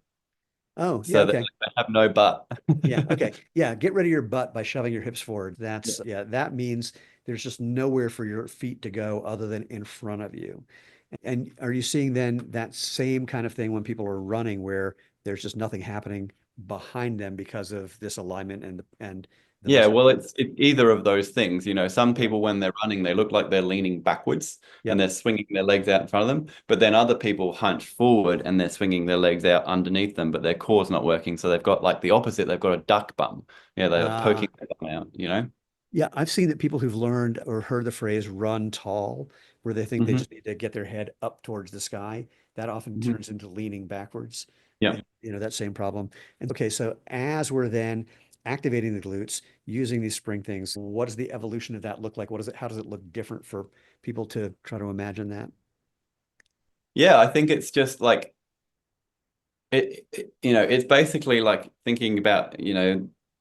Oh, yeah, so that okay. they have no butt. Yeah. Okay. Yeah. Get rid of your butt by shoving your hips forward. Yeah. Yeah, that means there's just nowhere for your feet to go other than in front of you. And are you seeing then that same kind of thing when people are running where there's just nothing happening behind them because of this alignment and the Yeah, muscle? well, it's either of those things. Some Yep. people, when they're running, they look like they're leaning backwards and Yep. they're swinging their legs out in front of them. But then other people hunch forward and they're swinging their legs out underneath them, but their core's not working. So they've got like the opposite. They've got a duck bum. Yeah, they're Uh, poking their bum out. Yeah, I've seen that people who've learned or heard the phrase run tall, where they think they Hmm. just need to get their head up towards the sky, that often Hmm. turns into leaning backwards. Yeah. And, that same problem. And okay, so as we're then activating the glutes using these spring things, what does the evolution of that look like? How does it look different for people to try to imagine that? Yeah, I think it's just like it's basically like thinking about,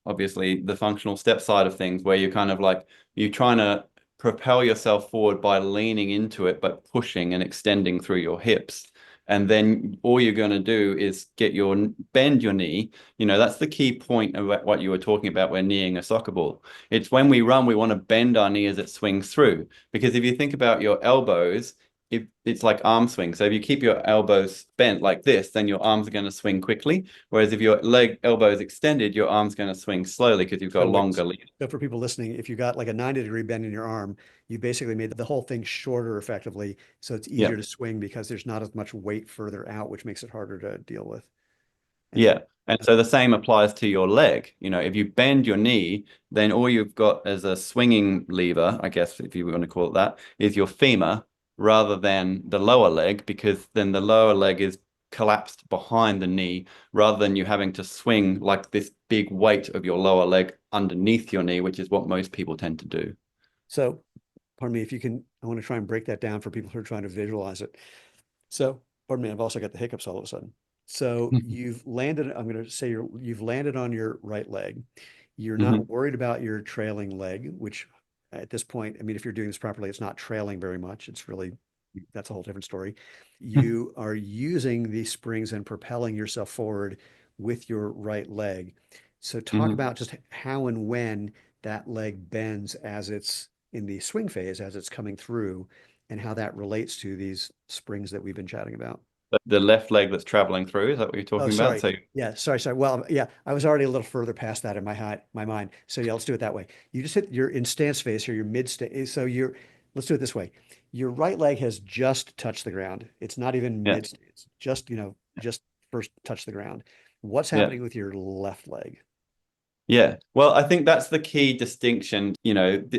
obviously the functional step side of things where you're kind of like you're trying to propel yourself forward by leaning into it, but pushing and extending through your hips. And then all you're going to do is bend your knee. That's the key point of what you were talking about when kneeing a soccer ball. It's when we run, we want to bend our knee as it swings through. Because if you think about your elbows, if it's like arm swing. So if you keep your elbows bent like this, then your arms are going to swing quickly. Whereas if your elbow is extended, your arm's going to swing slowly because you've got So a wait, longer lead. so for people listening, if you got like a 90-degree bend in your arm, you basically made the whole thing shorter effectively, so it's Yeah. easier to swing because there's not as much weight further out, which makes it harder to deal with. And Yeah. And so the same applies to your leg. If you bend your knee, then all you've got as a swinging lever, I guess, if you want to call it that, is your femur rather than the lower leg, because then the lower leg is collapsed behind the knee rather than you having to swing like this big weight of your lower leg underneath your knee, which is what most people tend to do. so, pardon me, if you can, I want to try and break that down for people who are trying to visualize it. So, pardon me, I've also got the hiccups all of a sudden. So you've landed, I'm going to say you've landed on your right leg. You're Hmm. not worried about your trailing leg, which at this point, I mean, if you're doing this properly, it's not trailing very much. It's really, that's a whole different story. You are using these springs and propelling yourself forward with your right leg. So talk Hmm. about just how and when that leg bends as it's in the swing phase, as it's coming through, and how that relates to these springs that we've been chatting about. The left leg that's traveling through, is that what you're Oh, talking about? sorry. So, Yeah, sorry. Well, yeah, I was already a little further past that in my mind. So yeah, let's do it that way. You just you're in stance phase here, you're mid stance. Let's do it this way. Your right leg has just touched the ground. It's not even yeah, mid stance. Just first touch the ground. What's yeah. happening with your left leg? Yeah, well, I think that's the key distinction.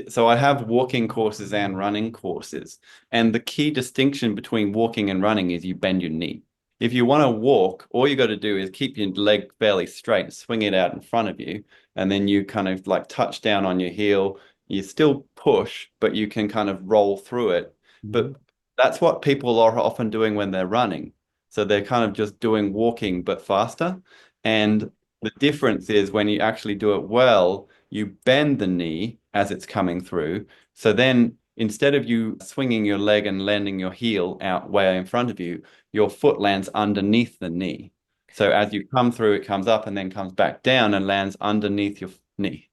So I have walking courses and running courses. And the key distinction between walking and running is you bend your knee. If you want to walk, all you got to do is keep your leg fairly straight, swing it out in front of you, and then you kind of like touch down on your heel. You still push, but you can kind of roll through it. Mhm. But that's what people are often doing when they're running. So they're kind of just doing walking but faster. And the difference is when you actually do it well, you bend the knee as it's coming through. So then instead of you swinging your leg and landing your heel out way in front of you, your foot lands underneath the knee. So as you come through, it comes up and then comes back down and lands underneath your knee.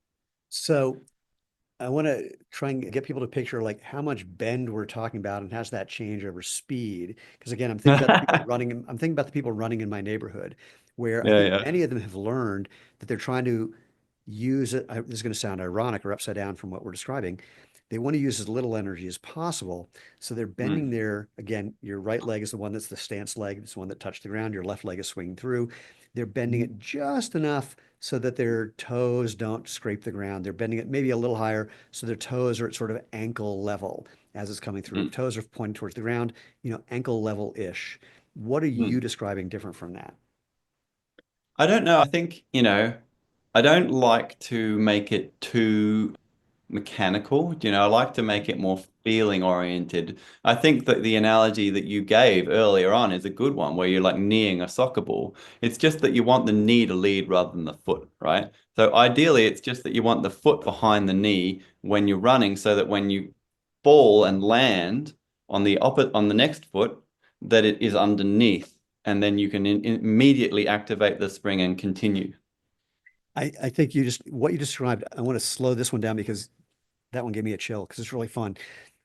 So I want to try and get people to picture like how much bend we're talking about and how's that change over speed. Because again, I'm thinking about the people running, I'm thinking about the people running in my neighborhood, where I Yeah, think yeah. many of them have learned that they're trying to use it. This is going to sound ironic or upside down from what we're describing. They want to use as little energy as possible. So they're bending Mm, their, again, your right leg is the one that's the stance leg. It's the one that touched the ground. Your left leg is swinging through. They're bending it just enough so that their toes don't scrape the ground. They're bending it maybe a little higher so their toes are at sort of ankle level as it's coming through. If mm, toes are pointing towards the ground, ankle level-ish. What are you mm. describing different from that? I don't know. I think, I don't like to make it too mechanical. I like to make it more feeling oriented. I think that the analogy that you gave earlier on is a good one where you're like kneeing a soccer ball. It's just that you want the knee to lead rather than the foot, right? So ideally, it's just that you want the foot behind the knee when you're running so that when you fall and land on the next foot, that it is underneath and then you can immediately activate the spring and continue. I think what you described, I want to slow this one down because that one gave me a chill because it's really fun.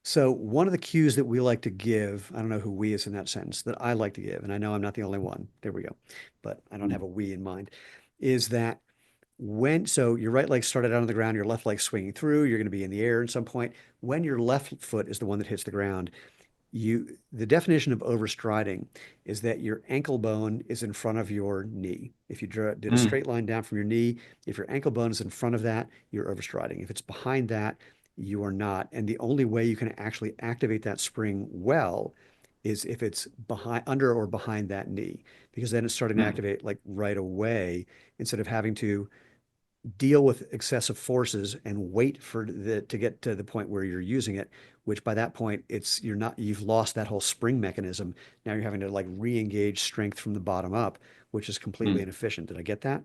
So one of the cues that we like to give, I don't know who we is in that sentence, that I like to give, and I know I'm not the only one. There we go. But I don't have a we in mind, is that so your right leg started out on the ground, your left leg swinging through, you're going to be in the air at some point. When your left foot is the one that hits the ground, the definition of overstriding is that your ankle bone is in front of your knee. If you did a Mm, straight line down from your knee, if your ankle bone is in front of that, you're overstriding. If it's behind that, you are not. And the only way you can actually activate that spring well is if it's behind, under or behind that knee, because then it's starting to mm. activate like right away instead of having to deal with excessive forces and wait for to get to the point where you're using it, which by that point you've lost that whole spring mechanism. Now you're having to like re-engage strength from the bottom up, which is completely Mm. inefficient. Did I get that?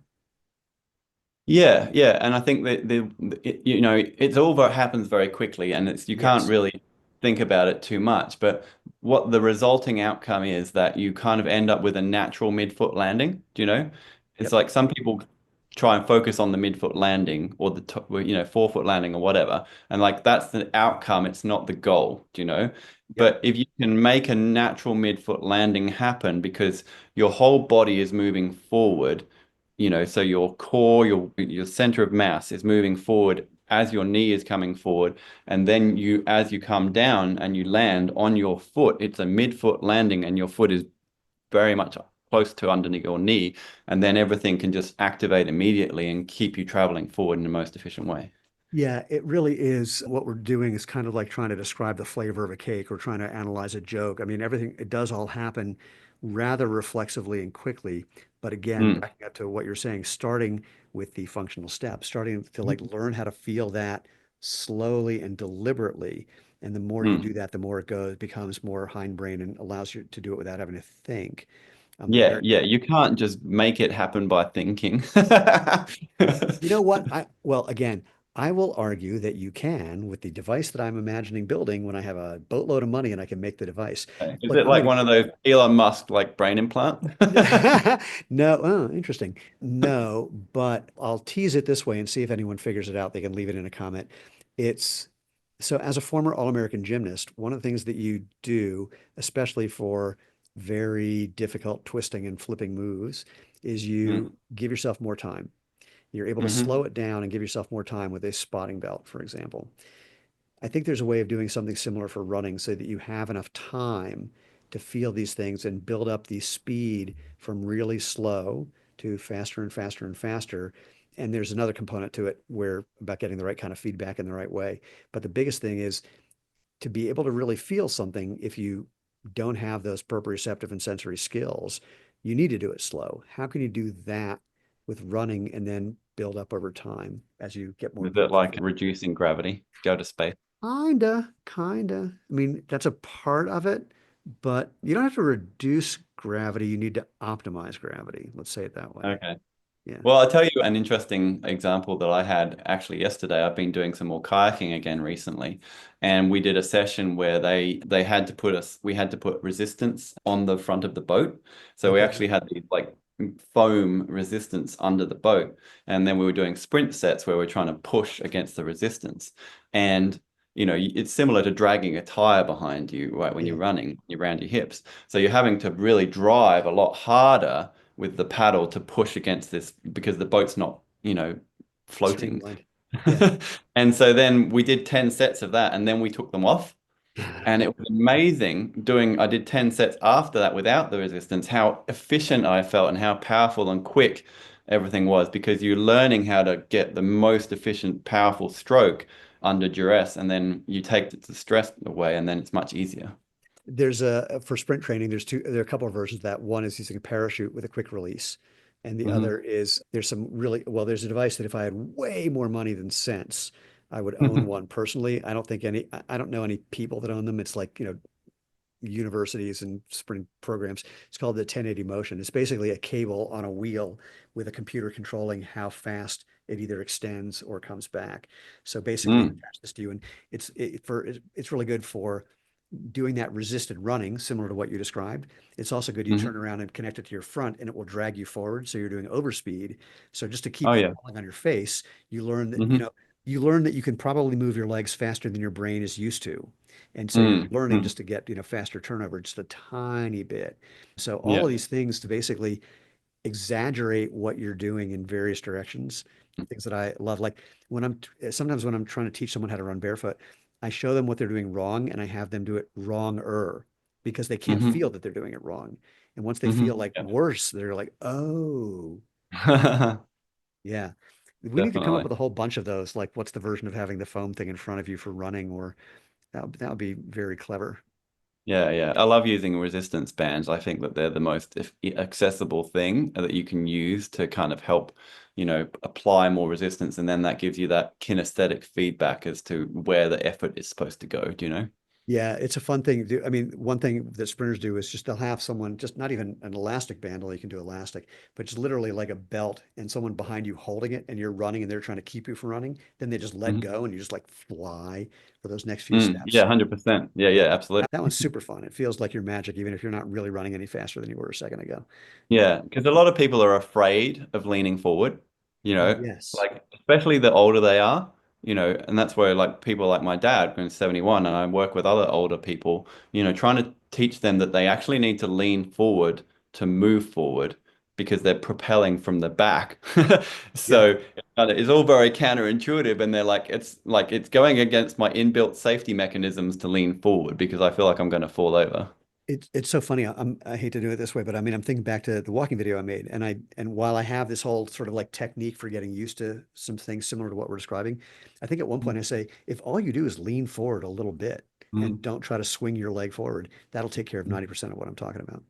Yeah, yeah, and I think that it's all happens very quickly, and you can't Yes. really think about it too much. But what the resulting outcome is that you kind of end up with a natural midfoot landing. Do you know? It's Yep. like some people try and focus on the midfoot landing or the top, forefoot landing or whatever, and like that's the outcome. It's not the goal. Do you know? Yep. But if you can make a natural midfoot landing happen because your whole body is moving forward, so your core, your center of mass is moving forward as your knee is coming forward, and then as you come down and you land on your foot, it's a midfoot landing, and your foot is very much close to underneath your knee, and then everything can just activate immediately and keep you traveling forward in the most efficient way. Yeah, it really is. What we're doing is kind of like trying to describe the flavor of a cake or trying to analyze a joke. I mean, everything, it does all happen rather reflexively and quickly. But again, Mm. backing up to what you're saying, starting with the functional steps, starting to like learn how to feel that slowly and deliberately. And the more you Mm. do that, the more becomes more hindbrain and allows you to do it without having to think. Yeah, There, yeah, you can't just make it happen by thinking. You know what? Well, again, I will argue that you can with the device that I'm imagining building when I have a boatload of money and I can make the device. Is Look, it like one of those Elon Musk like brain implant? no, oh, interesting. No, but I'll tease it this way and see if anyone figures it out. They can leave it in a comment. It's so as a former All-American gymnast, one of the things that you do, especially for very difficult twisting and flipping moves, is Mm. you give yourself more time. You're able to Hmm. slow it down and give yourself more time with a spotting belt, for example. I think there's a way of doing something similar for running so that you have enough time to feel these things and build up the speed from really slow to faster and faster and faster. And there's another component to it where about getting the right kind of feedback in the right way. But the biggest thing is to be able to really feel something if you don't have those proprioceptive and sensory skills, you need to do it slow. How can you do that with running and then build up over time as you get more Is it like proficient? reducing gravity? Go to space. Kinda. I mean, that's a part of it, but you don't have to reduce gravity. You need to optimize gravity. Let's say it that way. Okay. Yeah. Well, I'll tell you an interesting example that I had actually yesterday. I've been doing some more kayaking again recently, and we did a session where they had to put us we had to put resistance on the front of the boat. So we Okay. actually had these like foam resistance under the boat, and then we were doing sprint sets where we're trying to push against the resistance. And it's similar to dragging a tire behind you, right, when you're Yeah. running, you're around your hips. So you're having to really drive a lot harder with the paddle to push against this because the boat's not, floating. Streamlined. Yeah. And so then we did 10 sets of that and then we took them off. And it was amazing I did 10 sets after that without the resistance, how efficient I felt and how powerful and quick everything was because you're learning how to get the most efficient, powerful stroke under duress. And then you take the stress away and then it's much easier. There's for sprint training, there are a couple of versions of that. One is using a parachute with a quick release. And the Hmm. other is there's a device that if I had way more money than sense, I would own one personally. I don't know any people that own them. It's like, universities and sprint programs. It's called the 1080 motion. It's basically a cable on a wheel with a computer controlling how fast it either extends or comes back. So basically, it Mm. attaches to you, and it's really good for doing that resisted running, similar to what you described. It's also good. You Hmm. turn around and connect it to your front, and it will drag you forward. So you're doing overspeed. So just to keep Oh yeah. falling on your face, you learn that Hmm. you learn that you can probably move your legs faster than your brain is used to. And so you're Mm. learning Mm. just to get, faster turnover, just a tiny bit. So all Yeah. of these things to basically exaggerate what you're doing in various directions, things that I love. Like sometimes when I'm trying to teach someone how to run barefoot, I show them what they're doing wrong and I have them do it wrong because they can't Hmm. feel that they're doing it wrong. And once they feel Hmm. like Yeah. worse, they're like, oh, yeah. We need to come up Definitely. with a whole bunch of those. Like, what's the version of having the foam thing in front of you for running? Or that would be very clever. Yeah, yeah. I love using resistance bands. I think that they're the most accessible thing that you can use to kind of help, apply more resistance. And then that gives you that kinesthetic feedback as to where the effort is supposed to go, do you know? Yeah, it's a fun thing to do. I mean, one thing that sprinters do is just they'll have someone, just not even an elastic band, although you can do elastic, but just literally like a belt and someone behind you holding it and you're running and they're trying to keep you from running. Then they just let Mhm. go and you just like fly for those next few Mm, yeah, steps. 100%. Yeah, yeah, Yeah. absolutely. That one's super fun. It feels like you're magic, even if you're not really running any faster than you were a second ago. Yeah. Yeah, because a lot of people are afraid of leaning forward, Yes. like especially the older they are, and that's where like people like my dad, who's 71, and I work with other older people, trying to teach them that they actually need to lean forward to move forward because they're propelling from the back. Yeah. So it's all very counterintuitive, and they're like it's going against my inbuilt safety mechanisms to lean forward because I feel like I'm going to fall over. It's so funny. I hate to do it this way, but I mean, I'm thinking back to the walking video I made, and while I have this whole sort of like technique for getting used to some things similar to what we're describing, I think at one point I say, if all you do is lean forward a little bit and Mhm. don't try to swing your leg forward, that'll take care of 90% of what I'm talking about.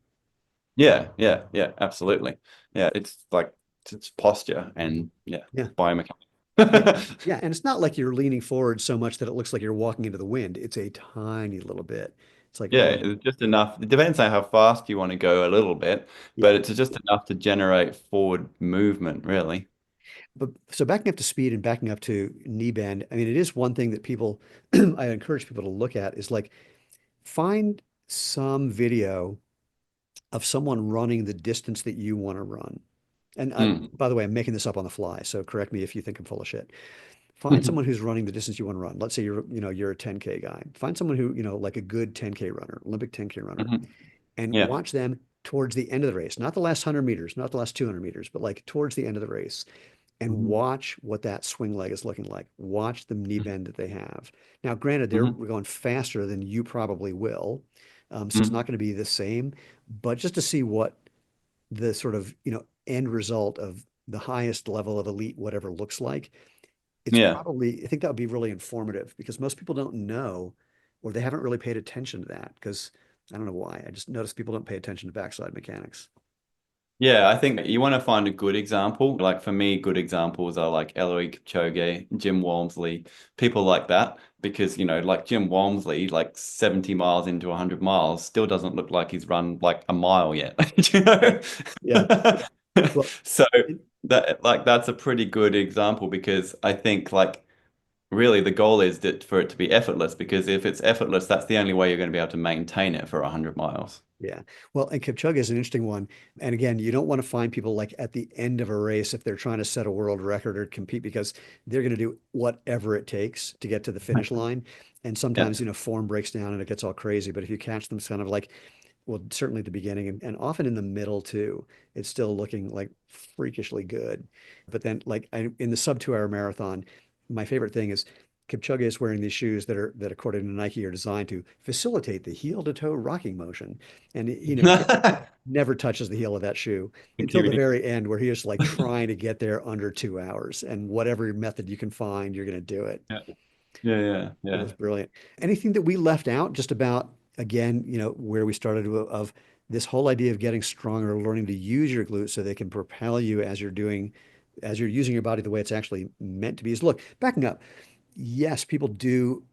Yeah, yeah, yeah, absolutely. Yeah, it's like it's posture and yeah, Yeah. Yeah. biomechanics. Yeah. And it's not like you're leaning forward so much that it looks like you're walking into the wind. It's a tiny little bit. It's like Yeah, really, it's just enough. It depends on how fast you want to go a little bit, but yeah. it's just enough to generate forward movement, really. But so backing up to speed and backing up to knee bend, I mean, it is one thing that people, I encourage people to look at is like find some video of someone running the distance that you want to run. And Mm. by the way, I'm making this up on the fly, so correct me if you think I'm full of shit. Find someone who's running the distance you want to run. Let's say you're a 10K guy. Find someone who, like a good 10K runner, Olympic 10K runner, Mhm. and Yeah. watch them towards the end of the race, not the last 100 meters, not the last 200 meters, but like towards the end of the race and Mhm. watch what that swing leg is looking like. Watch the knee bend that they have. Now, granted, they're Mhm. going faster than you probably will, so it's Mhm. not going to be the same. But just to see what the sort of end result of the highest level of elite whatever looks like, it's Yeah. probably I think that would be really informative because most people don't know or they haven't really paid attention to that because I don't know why. I just noticed people don't pay attention to backside mechanics. Yeah, I think you want to find a good example. Like for me, good examples are like Eloy Kipchoge, Jim Walmsley, people like that. Because, like Jim Walmsley, like 70 miles into 100 miles, still doesn't look like he's run like a mile yet. You Yeah. know? Yeah. Well, So it- that's a pretty good example because I think like really the goal is that for it to be effortless because if it's effortless, that's the only way you're going to be able to maintain it for 100 miles. yeah. Well, and Kipchoge is an interesting one. And again, you don't want to find people like at the end of a race if they're trying to set a world record or compete because they're going to do whatever it takes to get to the finish line. And Yeah. sometimes, form breaks down and it gets all crazy. But if you catch them kind of like, well, certainly at the beginning and often in the middle too, it's still looking like freakishly good. But then, like in the sub 2 hour marathon, my favorite thing is Kipchoge is wearing these shoes that according to Nike are designed to facilitate the heel to toe rocking motion, and he never touches the heel of that shoe until the Cutie. very end, where he is like trying to get there under 2 hours, and whatever method you can find, you're going to do it. Yeah. Yeah, yeah, It yeah. was brilliant. Anything that we left out just about, again, where we started of this whole idea of getting stronger, learning to use your glutes so they can propel you as you're using your body the way it's actually meant to be. Is look, backing up. Yes, people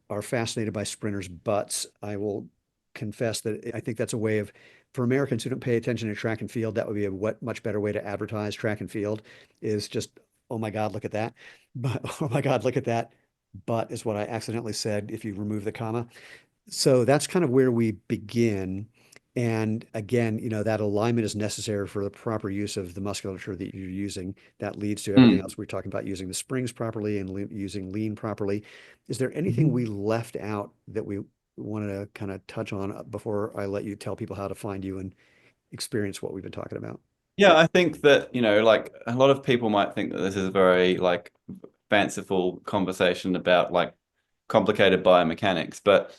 are fascinated by sprinters' butts. I will confess that I think that's a way of, for Americans who don't pay attention to track and field, that would be a much better way to advertise track and field is just, oh my God, look at that. But oh my God, look at that. But is what I accidentally said if you remove the comma. So that's kind of where we begin. And again, that alignment is necessary for the proper use of the musculature that you're using. That leads to everything Mm. else we're talking about, using the springs properly and using lean properly. Is there anything we Mhm. left out that we wanted to kind of touch on before I let you tell people how to find you and experience what we've been talking about? Yeah, I think that, like a lot of people might think that this is a very like fanciful conversation about like complicated biomechanics, but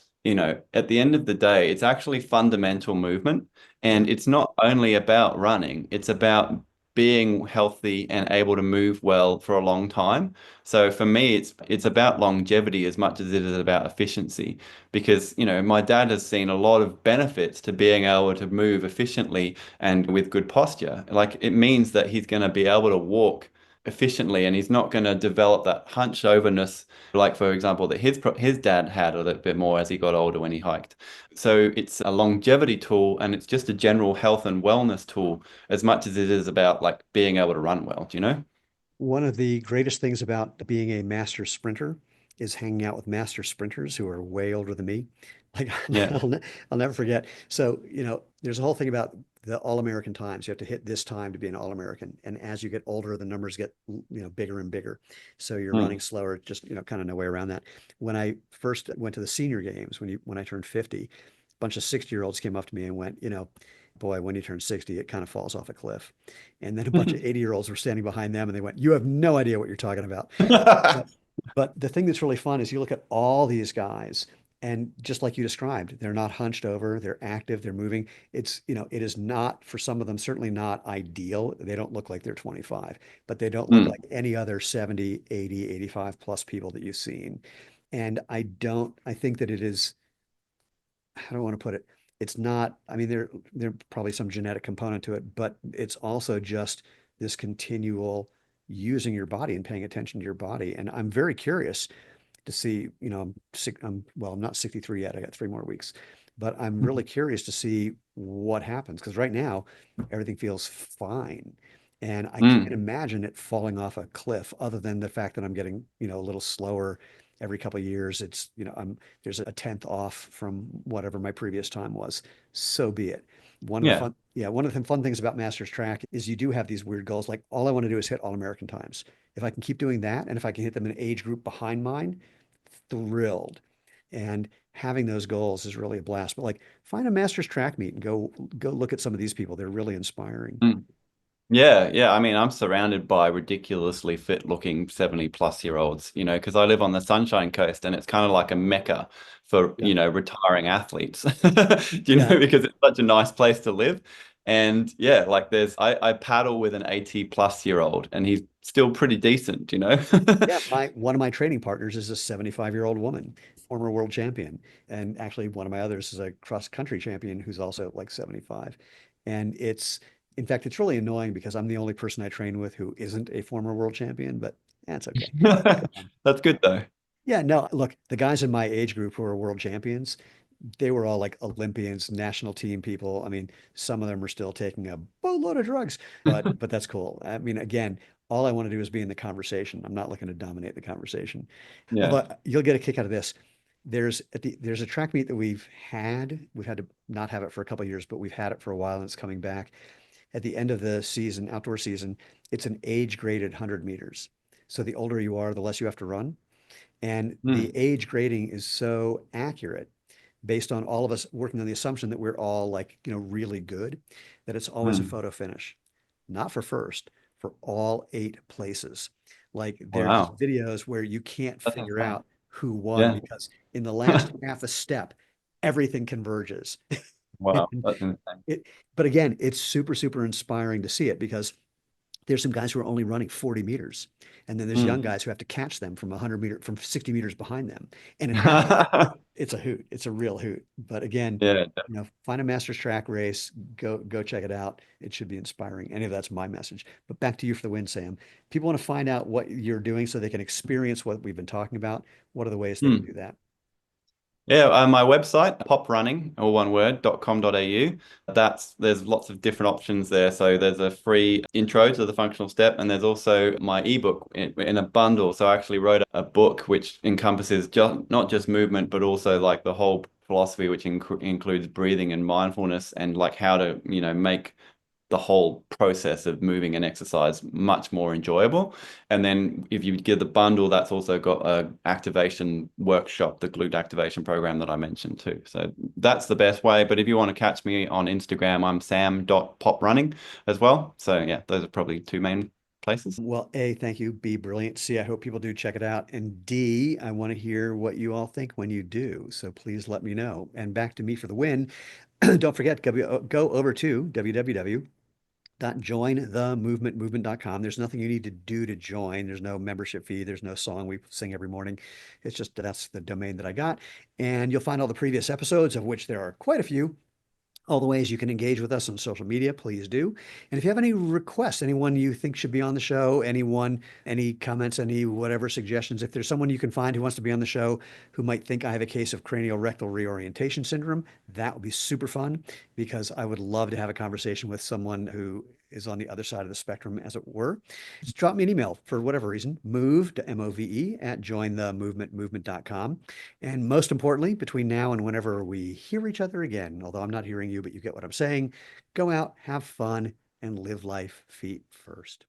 at the end of the day, it's actually fundamental movement Yeah. and it's not only about running, it's about being healthy and able to move well for a long time. So for me, it's about longevity as much as it is about efficiency because, my dad has seen a lot of benefits to being able to move efficiently and with good posture. Like it means that he's going to be able to walk efficiently and he's not going to develop that hunched overness like for example that his dad had a little bit more as he got older when he hiked. So it's a longevity tool and it's just a general health and wellness tool as much as it is about like being able to run well, do you know? One of the greatest things about being a master sprinter is hanging out with master sprinters who are way older than me. Like Yeah. I'll never forget. So, there's a whole thing about the All-American times. You have to hit this time to be an All-American. And as you get older, the numbers get, bigger and bigger. So you're running Mm. slower, just, kind of no way around that. When I first went to the senior games, when I turned 50, a bunch of 60-year-olds came up to me and went, boy, when you turn 60, it kind of falls off a cliff. And then a bunch of 80-year-olds were standing behind them and they went, you have no idea what you're talking about. But, but the thing that's really fun is you look at all these guys and just like you described, they're not hunched over, they're active, they're moving. It is not for some of them, certainly not ideal. They don't look like they're 25, but they don't look Mm. like any other 70, 80, 85 plus people that you've seen. And I think that it is, how do I want to put it? It's not, I mean, there probably some genetic component to it, but it's also just this continual using your body and paying attention to your body. And I'm very curious to see, well, I'm not 63 yet. I got 3 more weeks, but I'm really curious to see what happens because right now everything feels fine. And I can't Mm. imagine it falling off a cliff other than the fact that I'm getting, a little slower every couple of years. It's, there's a tenth off from whatever my previous time was. So be it. Yeah. One of the fun things about Masters Track is you do have these weird goals. Like all I want to do is hit all American times. If I can keep doing that, and if I can hit them in an age group behind mine, thrilled. And having those goals is really a blast. But like find a Masters Track meet and go look at some of these people. They're really inspiring. Mm. Yeah, yeah. I mean, I'm surrounded by ridiculously fit looking 70 plus year olds, because I live on the Sunshine Coast and it's kind of like a mecca for, Yeah. retiring athletes, Yeah. because it's such a nice place to live. And yeah, like I paddle with an 80 plus year old and he's still pretty decent, you know? Yeah, one of my training partners is a 75-year-old woman, former world champion. And actually one of my others is a cross country champion who's also like 75. And In fact, it's really annoying because I'm the only person I train with who isn't a former world champion, but that's okay. That's good though. Yeah, no, look, the guys in my age group who are world champions, they were all like Olympians, national team people. I mean, some of them are still taking a boatload of drugs, but that's cool. I mean, again, all I want to do is be in the conversation. I'm not looking to dominate the conversation. Yeah. Although you'll get a kick out of this. There's a track meet that we've had to not have it for a couple of years, but we've had it for a while and it's coming back. At the end of the season, outdoor season, it's an age graded 100 meters. So the older you are, the less you have to run. And the Mm. age grading is so accurate based on all of us working on the assumption that we're all like, really good, that it's always a Mm. photo finish, not for first, for all 8 places. Like there are just Wow. videos where you can't That's figure insane. out who won Yeah. because in the last half a step, everything converges. Wow. And That's insane. it, but again, it's super, super inspiring to see it because there's some guys who are only running 40 meters. And then there's young Mm. guys who have to catch them from 60 meters behind them. And it happens. It's a hoot. It's a real hoot. But again, Yeah. find a master's track race, go check it out. It should be inspiring. Any of that's my message. But back to you for the win, Sam. People want to find out what you're doing so they can experience what we've been talking about. What are the ways they can Mm. do that? Yeah, my website, poprunning, all one word, .com.au. There's lots of different options there. So there's a free intro to the functional step, and there's also my ebook in a bundle. So I actually wrote a book which encompasses not just movement, but also like the whole philosophy, which includes breathing and mindfulness and like how to, make the whole process of moving and exercise much more enjoyable. And then if you get the bundle, that's also got a activation workshop, the glute activation program that I mentioned too. So that's the best way. But if you want to catch me on Instagram, I'm sam.poprunning as well. So yeah, those are probably two main places. Well, A, thank you. B, brilliant. C, I hope people do check it out. And D, I want to hear what you all think when you do. So please let me know. And back to me for the win. Don't forget, go over to www.jointhemovementmovement.com. There's nothing you need to do to join. There's no membership fee. There's no song we sing every morning. It's just that's the domain that I got. And you'll find all the previous episodes, of which there are quite a few. All the ways you can engage with us on social media, please do. And if you have any requests, anyone you think should be on the show, any comments, any whatever suggestions, if there's someone you can find who wants to be on the show who might think I have a case of cranial rectal reorientation syndrome, that would be super fun because I would love to have a conversation with someone who is on the other side of the spectrum, as it were. Just drop me an email for whatever reason, move at jointhemovementmovement.com. And most importantly, between now and whenever we hear each other again, although I'm not hearing you, but you get what I'm saying, go out, have fun, and live life feet first.